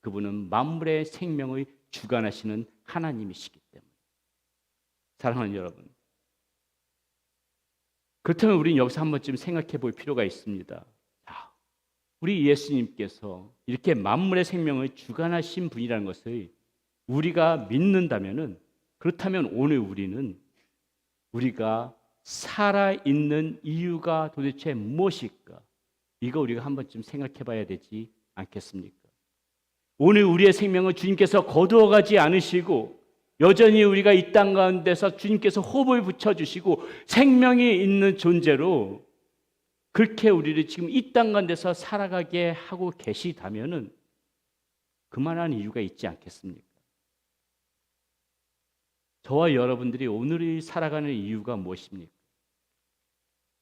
그분은 만물의 생명을 주관하시는 하나님이시기 때문에. 사랑하는 여러분, 그렇다면 우리는 여기서 한 번쯤 생각해 볼 필요가 있습니다. 우리 예수님께서 이렇게 만물의 생명을 주관하신 분이라는 것을 우리가 믿는다면은, 그렇다면 오늘 우리가 살아있는 이유가 도대체 무엇일까? 이거 우리가 한 번쯤 생각해 봐야 되지 않겠습니까? 오늘 우리의 생명을 주님께서 거두어가지 않으시고 여전히 우리가 이 땅 가운데서 주님께서 호흡을 붙여주시고 생명이 있는 존재로 그렇게 우리를 지금 이 땅 가운데서 살아가게 하고 계시다면은 그만한 이유가 있지 않겠습니까? 저와 여러분들이 오늘을 살아가는 이유가 무엇입니까?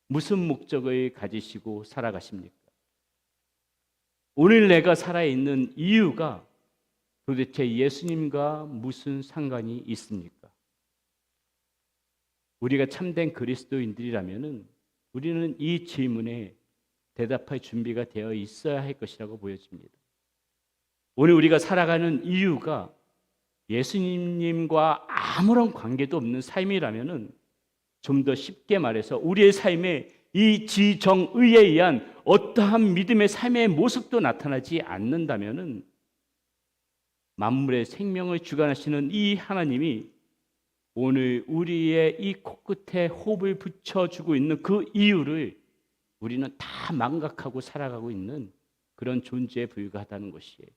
무슨 목적을 가지시고 살아가십니까? 오늘 내가 살아있는 이유가 도대체 예수님과 무슨 상관이 있습니까? 우리가 참된 그리스도인들이라면은 우리는 이 질문에 대답할 준비가 되어 있어야 할 것이라고 보여집니다. 오늘 우리가 살아가는 이유가 예수님과 아무런 관계도 없는 삶이라면은 좀 더 쉽게 말해서 우리의 삶에 이 지정의에 의한 어떠한 믿음의 삶의 모습도 나타나지 않는다면은 만물의 생명을 주관하시는 이 하나님이 오늘 우리의 이 코끝에 호흡을 붙여주고 있는 그 이유를 우리는 다 망각하고 살아가고 있는 그런 존재에 불과하다는 것이에요.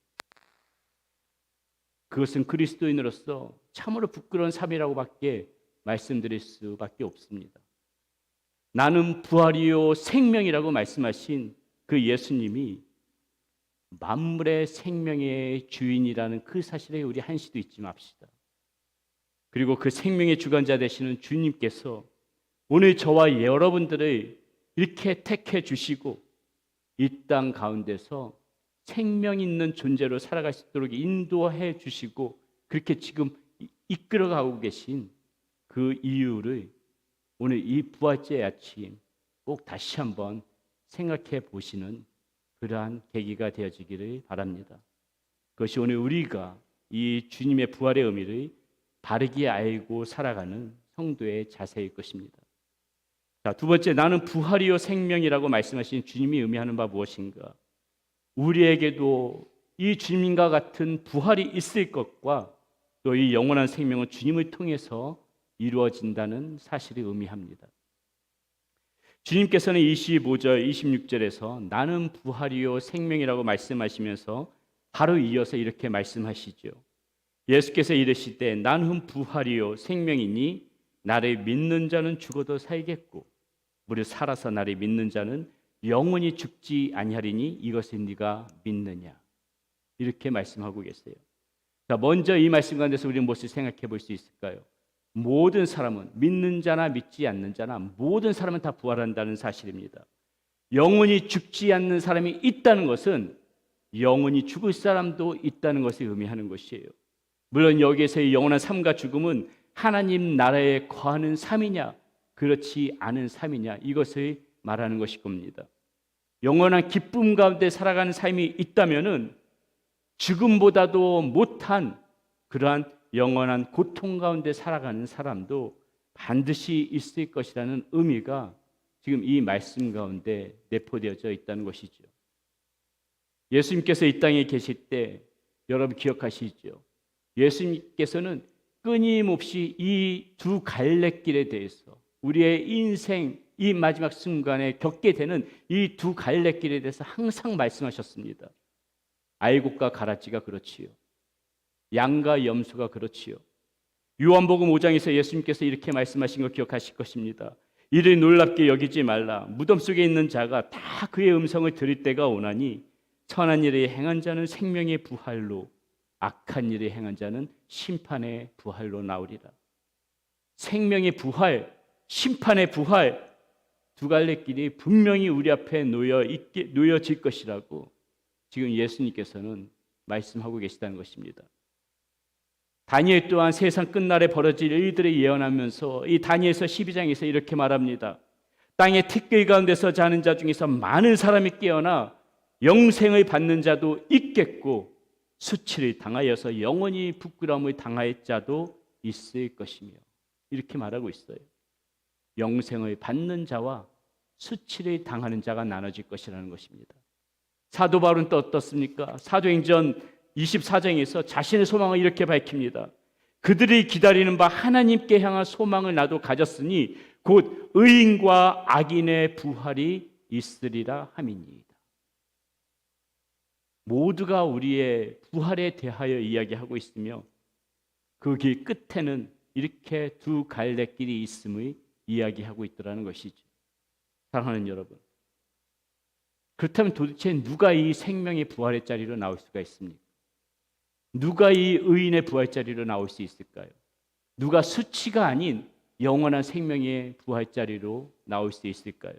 그것은 그리스도인으로서 참으로 부끄러운 삶이라고밖에 말씀드릴 수밖에 없습니다. 나는 부활이요 생명이라고 말씀하신 그 예수님이 만물의 생명의 주인이라는 그 사실에 우리 한시도 잊지 맙시다. 그리고 그 생명의 주관자 되시는 주님께서 오늘 저와 여러분들을 이렇게 택해 주시고 이 땅 가운데서 생명 있는 존재로 살아갈 수 있도록 인도해 주시고 그렇게 지금 이끌어가고 계신 그 이유를 오늘 이 부활절 아침 꼭 다시 한번 생각해 보시는 그러한 계기가 되어지기를 바랍니다. 그것이 오늘 우리가 이 주님의 부활의 의미를 바르게 알고 살아가는 성도의 자세일 것입니다. 자, 두 번째, 나는 부활이요 생명이라고 말씀하신 주님이 의미하는 바 무엇인가? 우리에게도 이 주님과 같은 부활이 있을 것과 또 이 영원한 생명은 주님을 통해서 이루어진다는 사실을 의미합니다. 주님께서는 25절, 26절에서 나는 부활이요 생명이라고 말씀하시면서 바로 이어서 이렇게 말씀하시죠. 예수께서 이르시되 나는 부활이요 생명이니 나를 믿는 자는 죽어도 살겠고 무릇 살아서 나를 믿는 자는 영원히 죽지 아니하리니 이것을 네가 믿느냐. 이렇게 말씀하고 계세요. 자, 먼저 이 말씀 가운데서 우리는 무엇을 생각해 볼 수 있을까요? 모든 사람은 믿는 자나 믿지 않는 자나 모든 사람은 다 부활한다는 사실입니다. 영원히 죽지 않는 사람이 있다는 것은 영원히 죽을 사람도 있다는 것을 의미하는 것이에요. 물론 여기에서의 영원한 삶과 죽음은 하나님 나라에 거하는 삶이냐 그렇지 않은 삶이냐 이것을 말하는 것일 겁니다. 영원한 기쁨 가운데 살아가는 삶이 있다면은 죽음보다도 못한 그러한 영원한 고통 가운데 살아가는 사람도 반드시 있을 것이라는 의미가 지금 이 말씀 가운데 내포되어져 있다는 것이죠. 예수님께서 이 땅에 계실 때 여러분 기억하시죠? 예수님께서는 끊임없이 이 두 갈래길에 대해서 우리의 인생 이 마지막 순간에 겪게 되는 이 두 갈래길에 대해서 항상 말씀하셨습니다. 알곡과 가라지가 그렇지요. 양과 염소가 그렇지요. 요한복음 5장에서 예수님께서 이렇게 말씀하신 거 기억하실 것입니다. 이를 놀랍게 여기지 말라. 무덤 속에 있는 자가 다 그의 음성을 들을 때가 오나니 선한 일을 행한 자는 생명의 부활로 악한 일을 행한 자는 심판의 부활로 나오리라. 생명의 부활, 심판의 부활 두 갈래 길이 분명히 우리 앞에 놓여질 것이라고 지금 예수님께서는 말씀하고 계시다는 것입니다. 다니엘 또한 세상 끝날에 벌어질 일들을 예언하면서 이 다니엘서 12장에서 이렇게 말합니다. 땅의 티끌 가운데서 자는 자 중에서 많은 사람이 깨어나 영생을 받는 자도 있겠고 수치를 당하여서 영원히 부끄러움을 당할 자도 있을 것이며 이렇게 말하고 있어요. 영생을 받는 자와 수치를 당하는 자가 나눠질 것이라는 것입니다. 사도 바울은 또 어떻습니까? 사도행전 24장에서 자신의 소망을 이렇게 밝힙니다. 그들이 기다리는 바 하나님께 향한 소망을 나도 가졌으니 곧 의인과 악인의 부활이 있으리라 함이니이다. 모두가 우리의 부활에 대하여 이야기하고 있으며 그 길 끝에는 이렇게 두 갈래길이 있음을 이야기하고 있더라는 것이죠. 사랑하는 여러분, 그렇다면 도대체 누가 이 생명의 부활의 자리로 나올 수가 있습니까? 누가 이 의인의 부활 자리로 나올 수 있을까요? 누가 수치가 아닌 영원한 생명의 부활 자리로 나올 수 있을까요?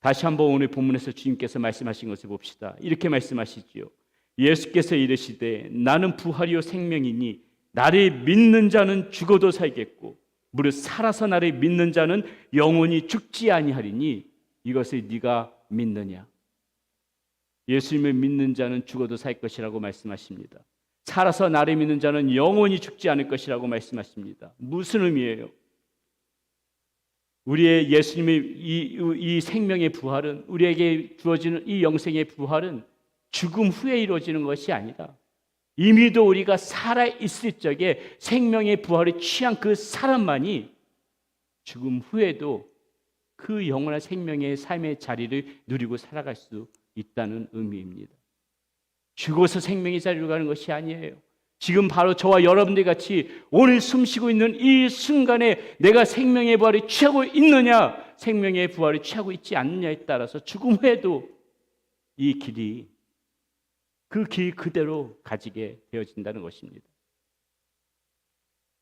다시 한번 오늘 본문에서 주님께서 말씀하신 것을 봅시다. 이렇게 말씀하시지요. 예수께서 이르시되 나는 부활이요 생명이니 나를 믿는 자는 죽어도 살겠고 무릇 살아서 나를 믿는 자는 영원히 죽지 아니하리니 이것을 네가 믿느냐? 예수님을 믿는 자는 죽어도 살 것이라고 말씀하십니다. 살아서 나를 믿는 자는 영원히 죽지 않을 것이라고 말씀하십니다. 무슨 의미예요? 우리의 예수님의 이 생명의 부활은 우리에게 주어지는 이 영생의 부활은 죽음 후에 이루어지는 것이 아니다. 이미도 우리가 살아있을 적에 생명의 부활을 취한 그 사람만이 죽음 후에도 그 영원한 생명의 삶의 자리를 누리고 살아갈 수 있다는 의미입니다. 죽어서 생명의 자리로 가는 것이 아니에요. 지금 바로 저와 여러분들 같이 오늘 숨쉬고 있는 이 순간에 내가 생명의 부활을 취하고 있느냐, 생명의 부활을 취하고 있지 않느냐에 따라서 죽음 후에도 이 길이 그 길 그대로 가지게 되어진다는 것입니다.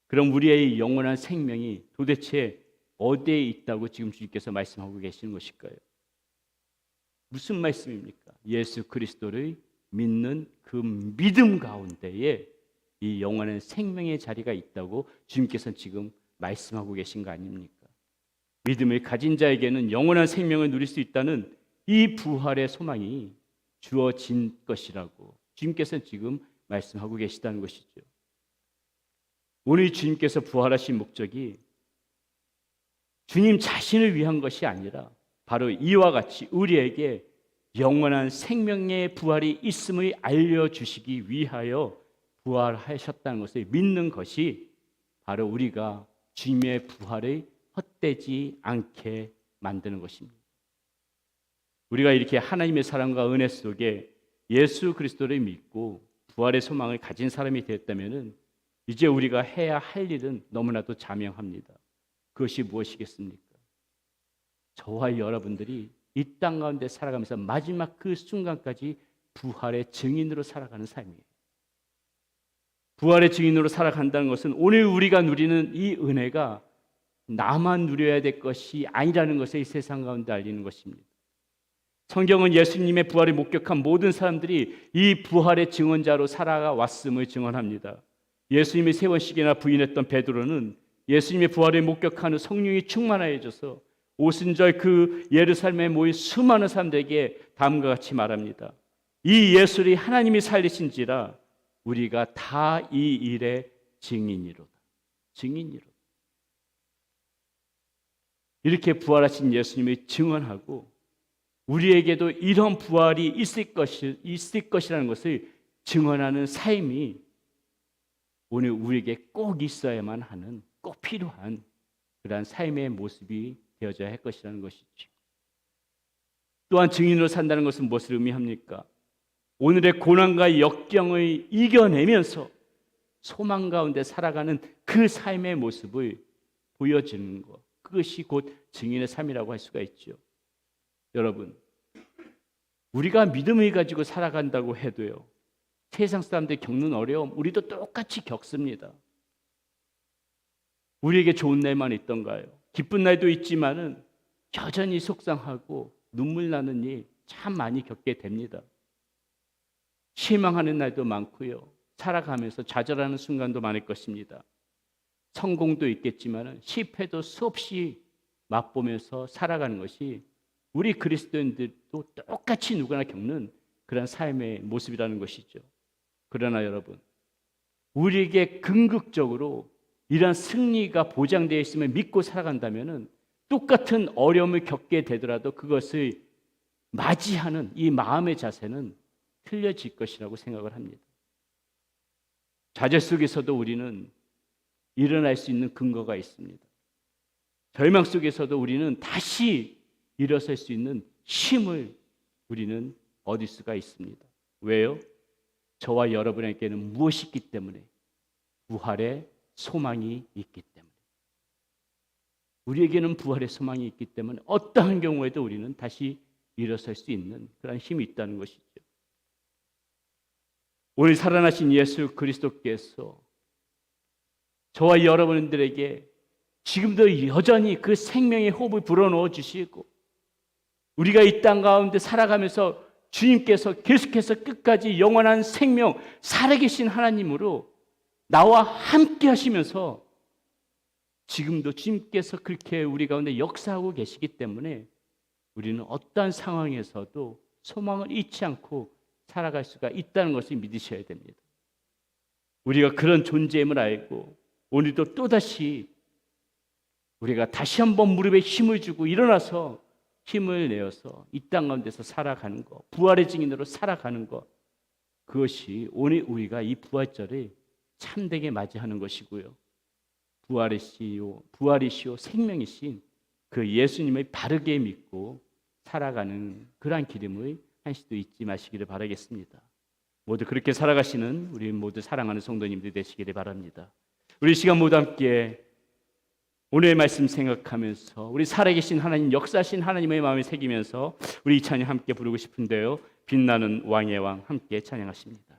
그럼 우리의 영원한 생명이 도대체 어디에 있다고 지금 주님께서 말씀하고 계시는 것일까요? 무슨 말씀입니까? 예수 그리스도를 믿는 그 믿음 가운데에 이 영원한 생명의 자리가 있다고 주님께서 지금 말씀하고 계신 거 아닙니까? 믿음을 가진 자에게는 영원한 생명을 누릴 수 있다는 이 부활의 소망이 주어진 것이라고 주님께서 지금 말씀하고 계시다는 것이죠. 오늘 주님께서 부활하신 목적이 주님 자신을 위한 것이 아니라 바로 이와 같이 우리에게 영원한 생명의 부활이 있음을 알려주시기 위하여 부활하셨다는 것을 믿는 것이 바로 우리가 주님의 부활을 헛되지 않게 만드는 것입니다. 우리가 이렇게 하나님의 사랑과 은혜 속에 예수 그리스도를 믿고 부활의 소망을 가진 사람이 되었다면 이제 우리가 해야 할 일은 너무나도 자명합니다. 그것이 무엇이겠습니까? 저와 여러분들이 이 땅 가운데 살아가면서 마지막 그 순간까지 부활의 증인으로 살아가는 삶이에요. 부활의 증인으로 살아간다는 것은 오늘 우리가 누리는 이 은혜가 나만 누려야 될 것이 아니라는 것을 이 세상 가운데 알리는 것입니다. 성경은 예수님의 부활을 목격한 모든 사람들이 이 부활의 증언자로 살아왔음을 증언합니다. 예수님이 3번씩이나 부인했던 베드로는 예수님의 부활을 목격한 후 성령이 충만하여져서 오순절 그 예루살렘에 모인 수많은 사람들에게 다음과 같이 말합니다. 이 예수를 하나님이 살리신지라 우리가 다 이 일의 증인이로다. 증인이로다. 이렇게 부활하신 예수님을 증언하고 우리에게도 이런 부활이 있을 것이라는 것을 증언하는 삶이 오늘 우리에게 꼭 있어야만 하는, 꼭 필요한 그러한 삶의 모습이 되어져야 할 것이라는 것이죠. 또한 증인으로 산다는 것은 무엇을 의미합니까? 오늘의 고난과 역경을 이겨내면서 소망 가운데 살아가는 그 삶의 모습을 보여주는 것, 그것이 곧 증인의 삶이라고 할 수가 있죠. 여러분, 우리가 믿음을 가지고 살아간다고 해도요, 세상 사람들이 겪는 어려움 우리도 똑같이 겪습니다. 우리에게 좋은 날만 있던가요? 기쁜 날도 있지만은 여전히 속상하고 눈물 나는 일 참 많이 겪게 됩니다. 실망하는 날도 많고요, 살아가면서 좌절하는 순간도 많을 것입니다. 성공도 있겠지만은 실패도 수없이 맛보면서 살아가는 것이 우리 그리스도인들도 똑같이 누구나 겪는 그런 삶의 모습이라는 것이죠. 그러나 여러분, 우리에게 궁극적으로 이러한 승리가 보장되어 있음을 믿고 살아간다면 똑같은 어려움을 겪게 되더라도 그것을 맞이하는 이 마음의 자세는 틀려질 것이라고 생각을 합니다. 좌절 속에서도 우리는 일어날 수 있는 근거가 있습니다. 절망 속에서도 우리는 다시 일어설 수 있는 힘을 우리는 얻을 수가 있습니다. 왜요? 저와 여러분에게는 무엇이 있기 때문에? 부활의 소망이 있기 때문에. 우리에게는 부활의 소망이 있기 때문에 어떠한 경우에도 우리는 다시 일어설 수 있는 그런 힘이 있다는 것이죠. 오늘 살아나신 예수 그리스도께서 저와 여러분들에게 지금도 여전히 그 생명의 호흡을 불어넣어 주시고 우리가 이 땅 가운데 살아가면서 주님께서 계속해서 끝까지 영원한 생명, 살아계신 하나님으로 나와 함께 하시면서 지금도 주님께서 그렇게 우리 가운데 역사하고 계시기 때문에 우리는 어떠한 상황에서도 소망을 잃지 않고 살아갈 수가 있다는 것을 믿으셔야 됩니다. 우리가 그런 존재임을 알고 오늘도 또다시 우리가 다시 한번 무릎에 힘을 주고 일어나서 힘을 내어서 이 땅 가운데서 살아가는 것, 부활의 증인으로 살아가는 것, 그것이 오늘 우리가 이 부활절을 참되게 맞이하는 것이고요. 부활이시오 생명이신 그 예수님을 바르게 믿고 살아가는 그러한 기름을 한 시도 잊지 마시기를 바라겠습니다. 모두 그렇게 살아가시는 우리 모두 사랑하는 성도님들 되시기를 바랍니다. 우리 시간 모두 함께 오늘의 말씀 생각하면서 우리 살아계신 하나님, 역사하신 하나님의 마음을 새기면서 우리 이 찬양 함께 부르고 싶은데요. 빛나는 왕의 왕 함께 찬양하십니다.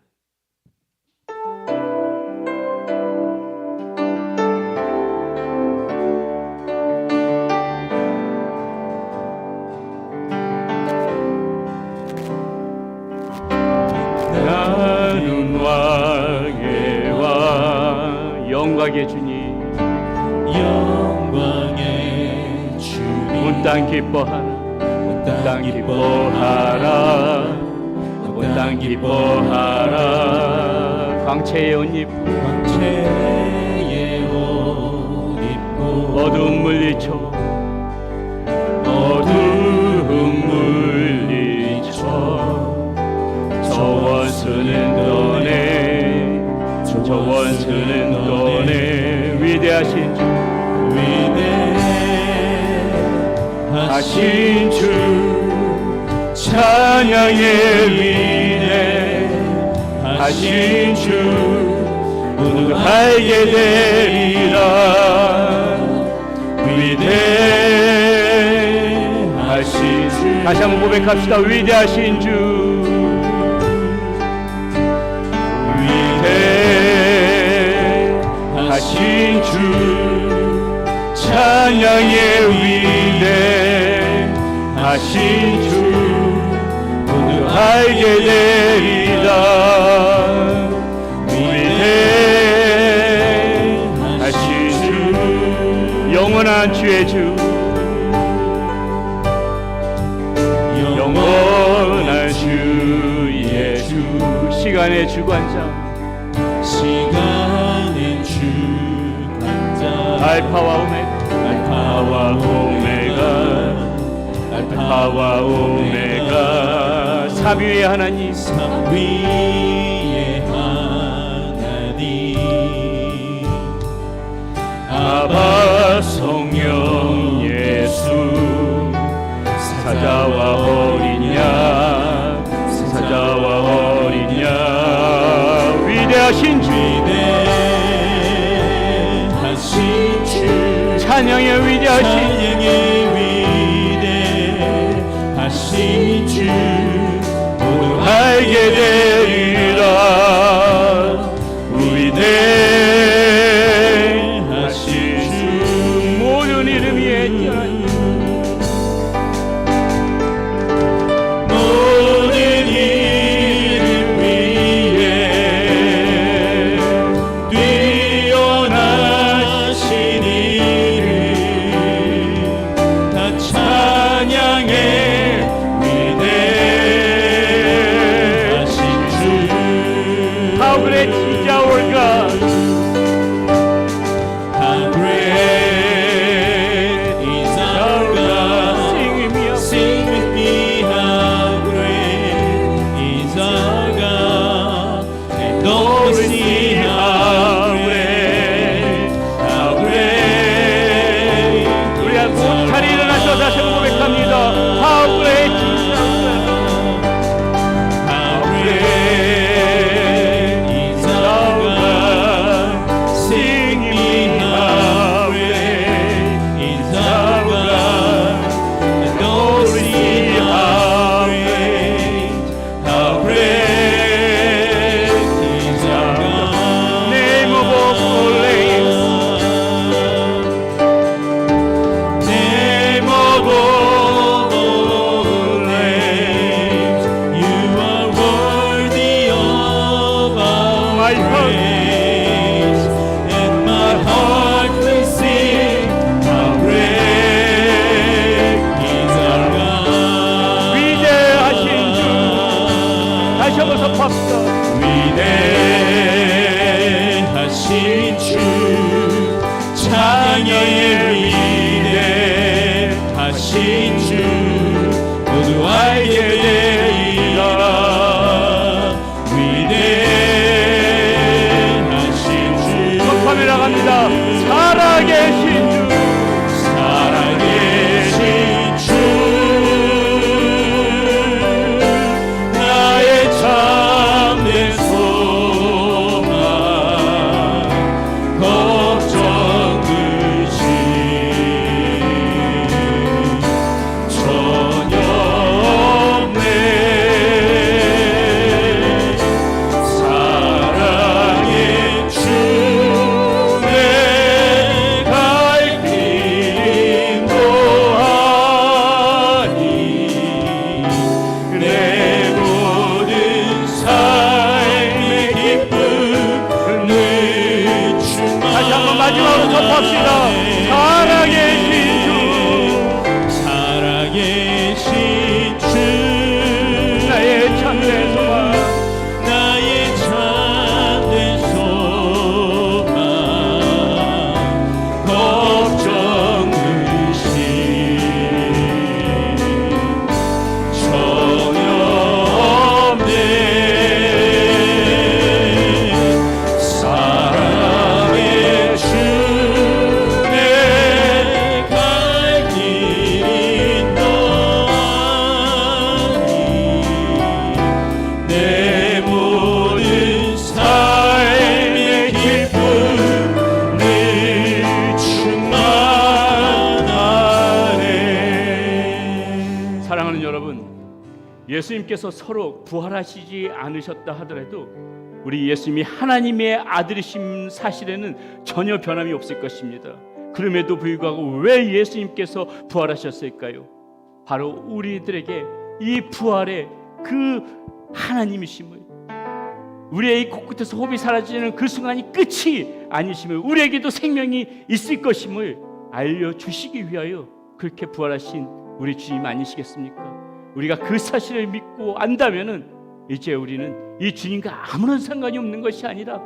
나는 왕의 왕 영광의 주님 영광의 주님 온 땅 기뻐하라 온 땅 기뻐하라 온 땅 기뻐하라 광채의 옷 입고 광채의 옷 입고 어두움 물리쳐 어두움 물리쳐 저 원수는 떠내 저 원수는 떠내 위대하신 주 위대하신 주 찬양의 위대하신 주 모두 알게 되리라 위대하신 주 다시 한번 고백합시다. 위대하신 주 위대하신 주 찬양의 위대하신 주 모두 알게 되리라 위대하신 주 영원한 주의 주 영원한 주의 주 시간의 주관자 시간의 주관자 알파와 오메가 삼위의 하나님 삼위의 하나님 아바 성령 예수 사자와 어린 양 위대하신 주 찬양의 위대하신 주 모두 알게 되리라 위대하신 주 모든 이름 위에 모든 이름 위에 뛰어나신 이름 다 찬양해 How great is our God? How great is our God? Sing with me. Sing with me, how great is our God? And all will see how great 우리 못하리 일어나서 다시 한번 고백합니다. How great is our God? How great is our God? Sing with me, how great is our God? And all will see how great is our God. Name of all names. Name of all names, you are worthy of our My heart. praise, and my heart will sing, how great is our God. 위대하신 주 다시 한번 선포합시다. 위대하신 주 찬양의 위대하신 주 모두 알게 되리라 위대하신 주 카메라 갑니다. 살아계신 주 살아계신 주 나의 참된 선포합시다. 살아계신 주, 살아계신 주, 나의 참된 소망, 나의 참된 소망, 걱정 근심 전혀 없네. 사랑의 주, 내 갈 길 인도하니 내 모든 삶의 기쁨 늘 충만하네. 사랑하는 여러분, 예수님께서 서로 부활하시지 않으셨다 하더라도 우리 예수님이 하나님의 아들이신 사실에는 전혀 변함이 없을 것입니다. 그럼에도 불구하고 왜 예수님께서 부활하셨을까요? 바로 우리들에게 이 부활의 그 하나님이심을, 우리의 이 코끝에서 호흡이 사라지는 그 순간이 끝이 아니심을, 우리에게도 생명이 있을 것임을 알려주시기 위하여 그렇게 부활하신 우리 주님 아니시겠습니까? 우리가 그 사실을 믿고 안다면은 이제 우리는 이 주님과 아무런 상관이 없는 것이 아니라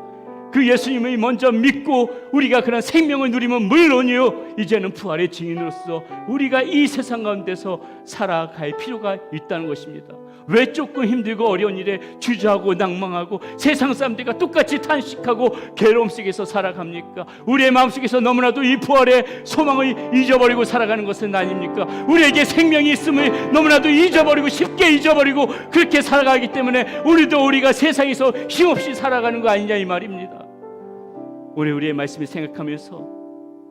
그 예수님을 먼저 믿고 우리가 그런 생명을 누리면 물론이요, 이제는 부활의 증인으로서 우리가 이 세상 가운데서 살아갈 필요가 있다는 것입니다. 왜 조금 힘들고 어려운 일에 주저하고 낭망하고 세상 사람들과 똑같이 탄식하고 괴로움 속에서 살아갑니까? 우리의 마음속에서 너무나도 이 부활의 소망을 잊어버리고 살아가는 것은 아닙니까? 우리에게 생명이 있음을 너무나도 잊어버리고 쉽게 잊어버리고 그렇게 살아가기 때문에 우리가 세상에서 힘없이 살아가는 거 아니냐 이 말입니다. 우리의 말씀을 생각하면서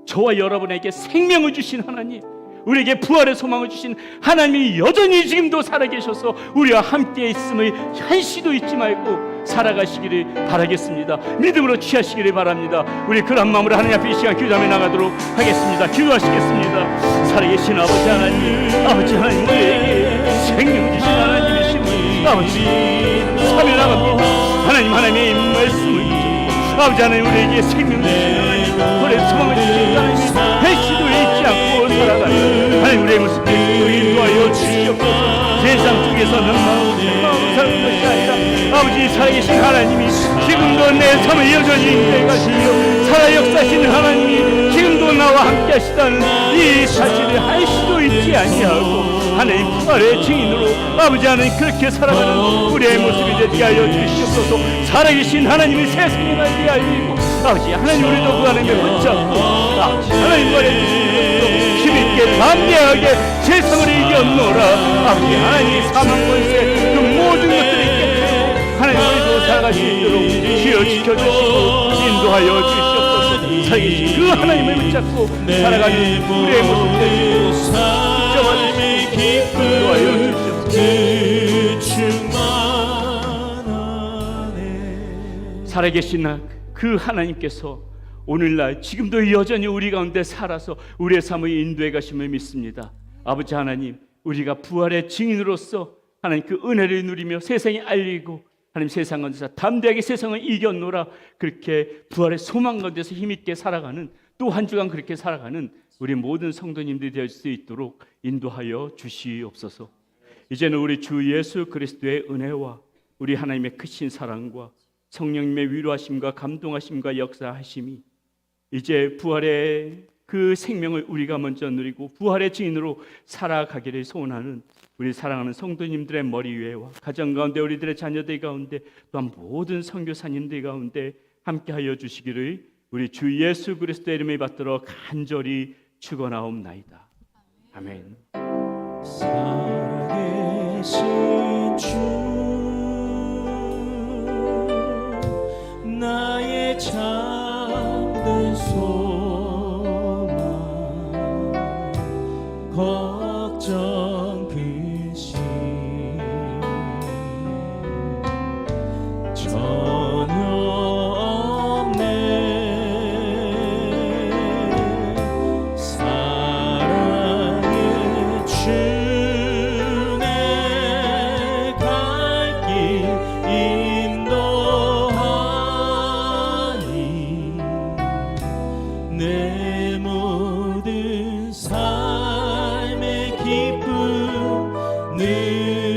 저와 여러분에게 생명을 주신 하나님, 우리에게 부활의 소망을 주신 하나님이 여전히 지금도 살아계셔서 우리와 함께 있음을 한시도 잊지 말고 살아가시기를 바라겠습니다. 믿음으로 취하시기를 바랍니다. 우리 그런 마음으로 하나님 앞에 이 시간 기도하며 나가도록 하겠습니다. 기도하시겠습니다. 살아계신 아버지 하나님, 아버지 하나님, 우리에게 생명 주신 하나님이시니 아버지 참여 나갑니다. 하나님의 말씀을 아버지 하나님, 우리에게 생명 주신 하나님, 우리의 소망을 주신 하나님, 한시도 잊지 않고 살아가는 하나님, 우리의 모습을 인도하여 주시옵소서. 세상 속에서는 마음 사는 것이 아니라 아버지 살아계신 하나님이 지금도 내 삶을 여전히 인도해 가시며 살아 역사하시는 하나님이 지금도 나와 함께 하시다는 이 사실을 한시도 잊지 아니하고 하나님 부활의 증인으로 아버지 하나님 그렇게 살아가는 우리의 모습이 되게 하여 주시옵소서. 살아계신 하나님이 세상에 날게 알리고 아버지 하나님, 우리도 그 하나님을 붙잡고 아버지 하나님 말에 힘있게 담대하게 세상을 이겨노라. 아버지 하나님 사망 권세 그 모든 것들을 깨뜨리고 하나님 우리도 살아갈 수 있도록 주여 지켜주시고 인도하여 주시옵소서. 살아계신 그 하나님을 붙잡고 살아가는 우리의 모습 되시고 삶의 기쁨 늘 충만하네. 살아계신 그 하나님께서 오늘날 지금도 여전히 우리 가운데 살아서 우리의 삶을 인도해 가심을 믿습니다. 아버지 하나님, 우리가 부활의 증인으로서 하나님 그 은혜를 누리며 세상에 알리고 하나님 세상 가운데서 담대하게 세상을 이겨노라. 그렇게 부활의 소망 가운데서 힘있게 살아가는, 또 한 주간 그렇게 살아가는 우리 모든 성도님들이 될 수 있도록 인도하여 주시옵소서. 이제는 우리 주 예수 그리스도의 은혜와 우리 하나님의 크신 사랑과 성령님의 위로하심과 감동하심과 역사하심이 이제 부활의 그 생명을 우리가 먼저 누리고 부활의 증인으로 살아가기를 소원하는 우리 사랑하는 성도님들의 머리 위에와 가정 가운데, 우리들의 자녀들 가운데, 또한 모든 선교사님들 가운데 함께하여 주시기를 우리 주 예수 그리스도의 이름을 받들어 간절히 축원하옵나이다. 아멘. 살아계신 주, 나의 참된 소망, 걱정 근심 전혀 없네. 사랑의 주, 내 갈 길 인도하니 기쁨 늘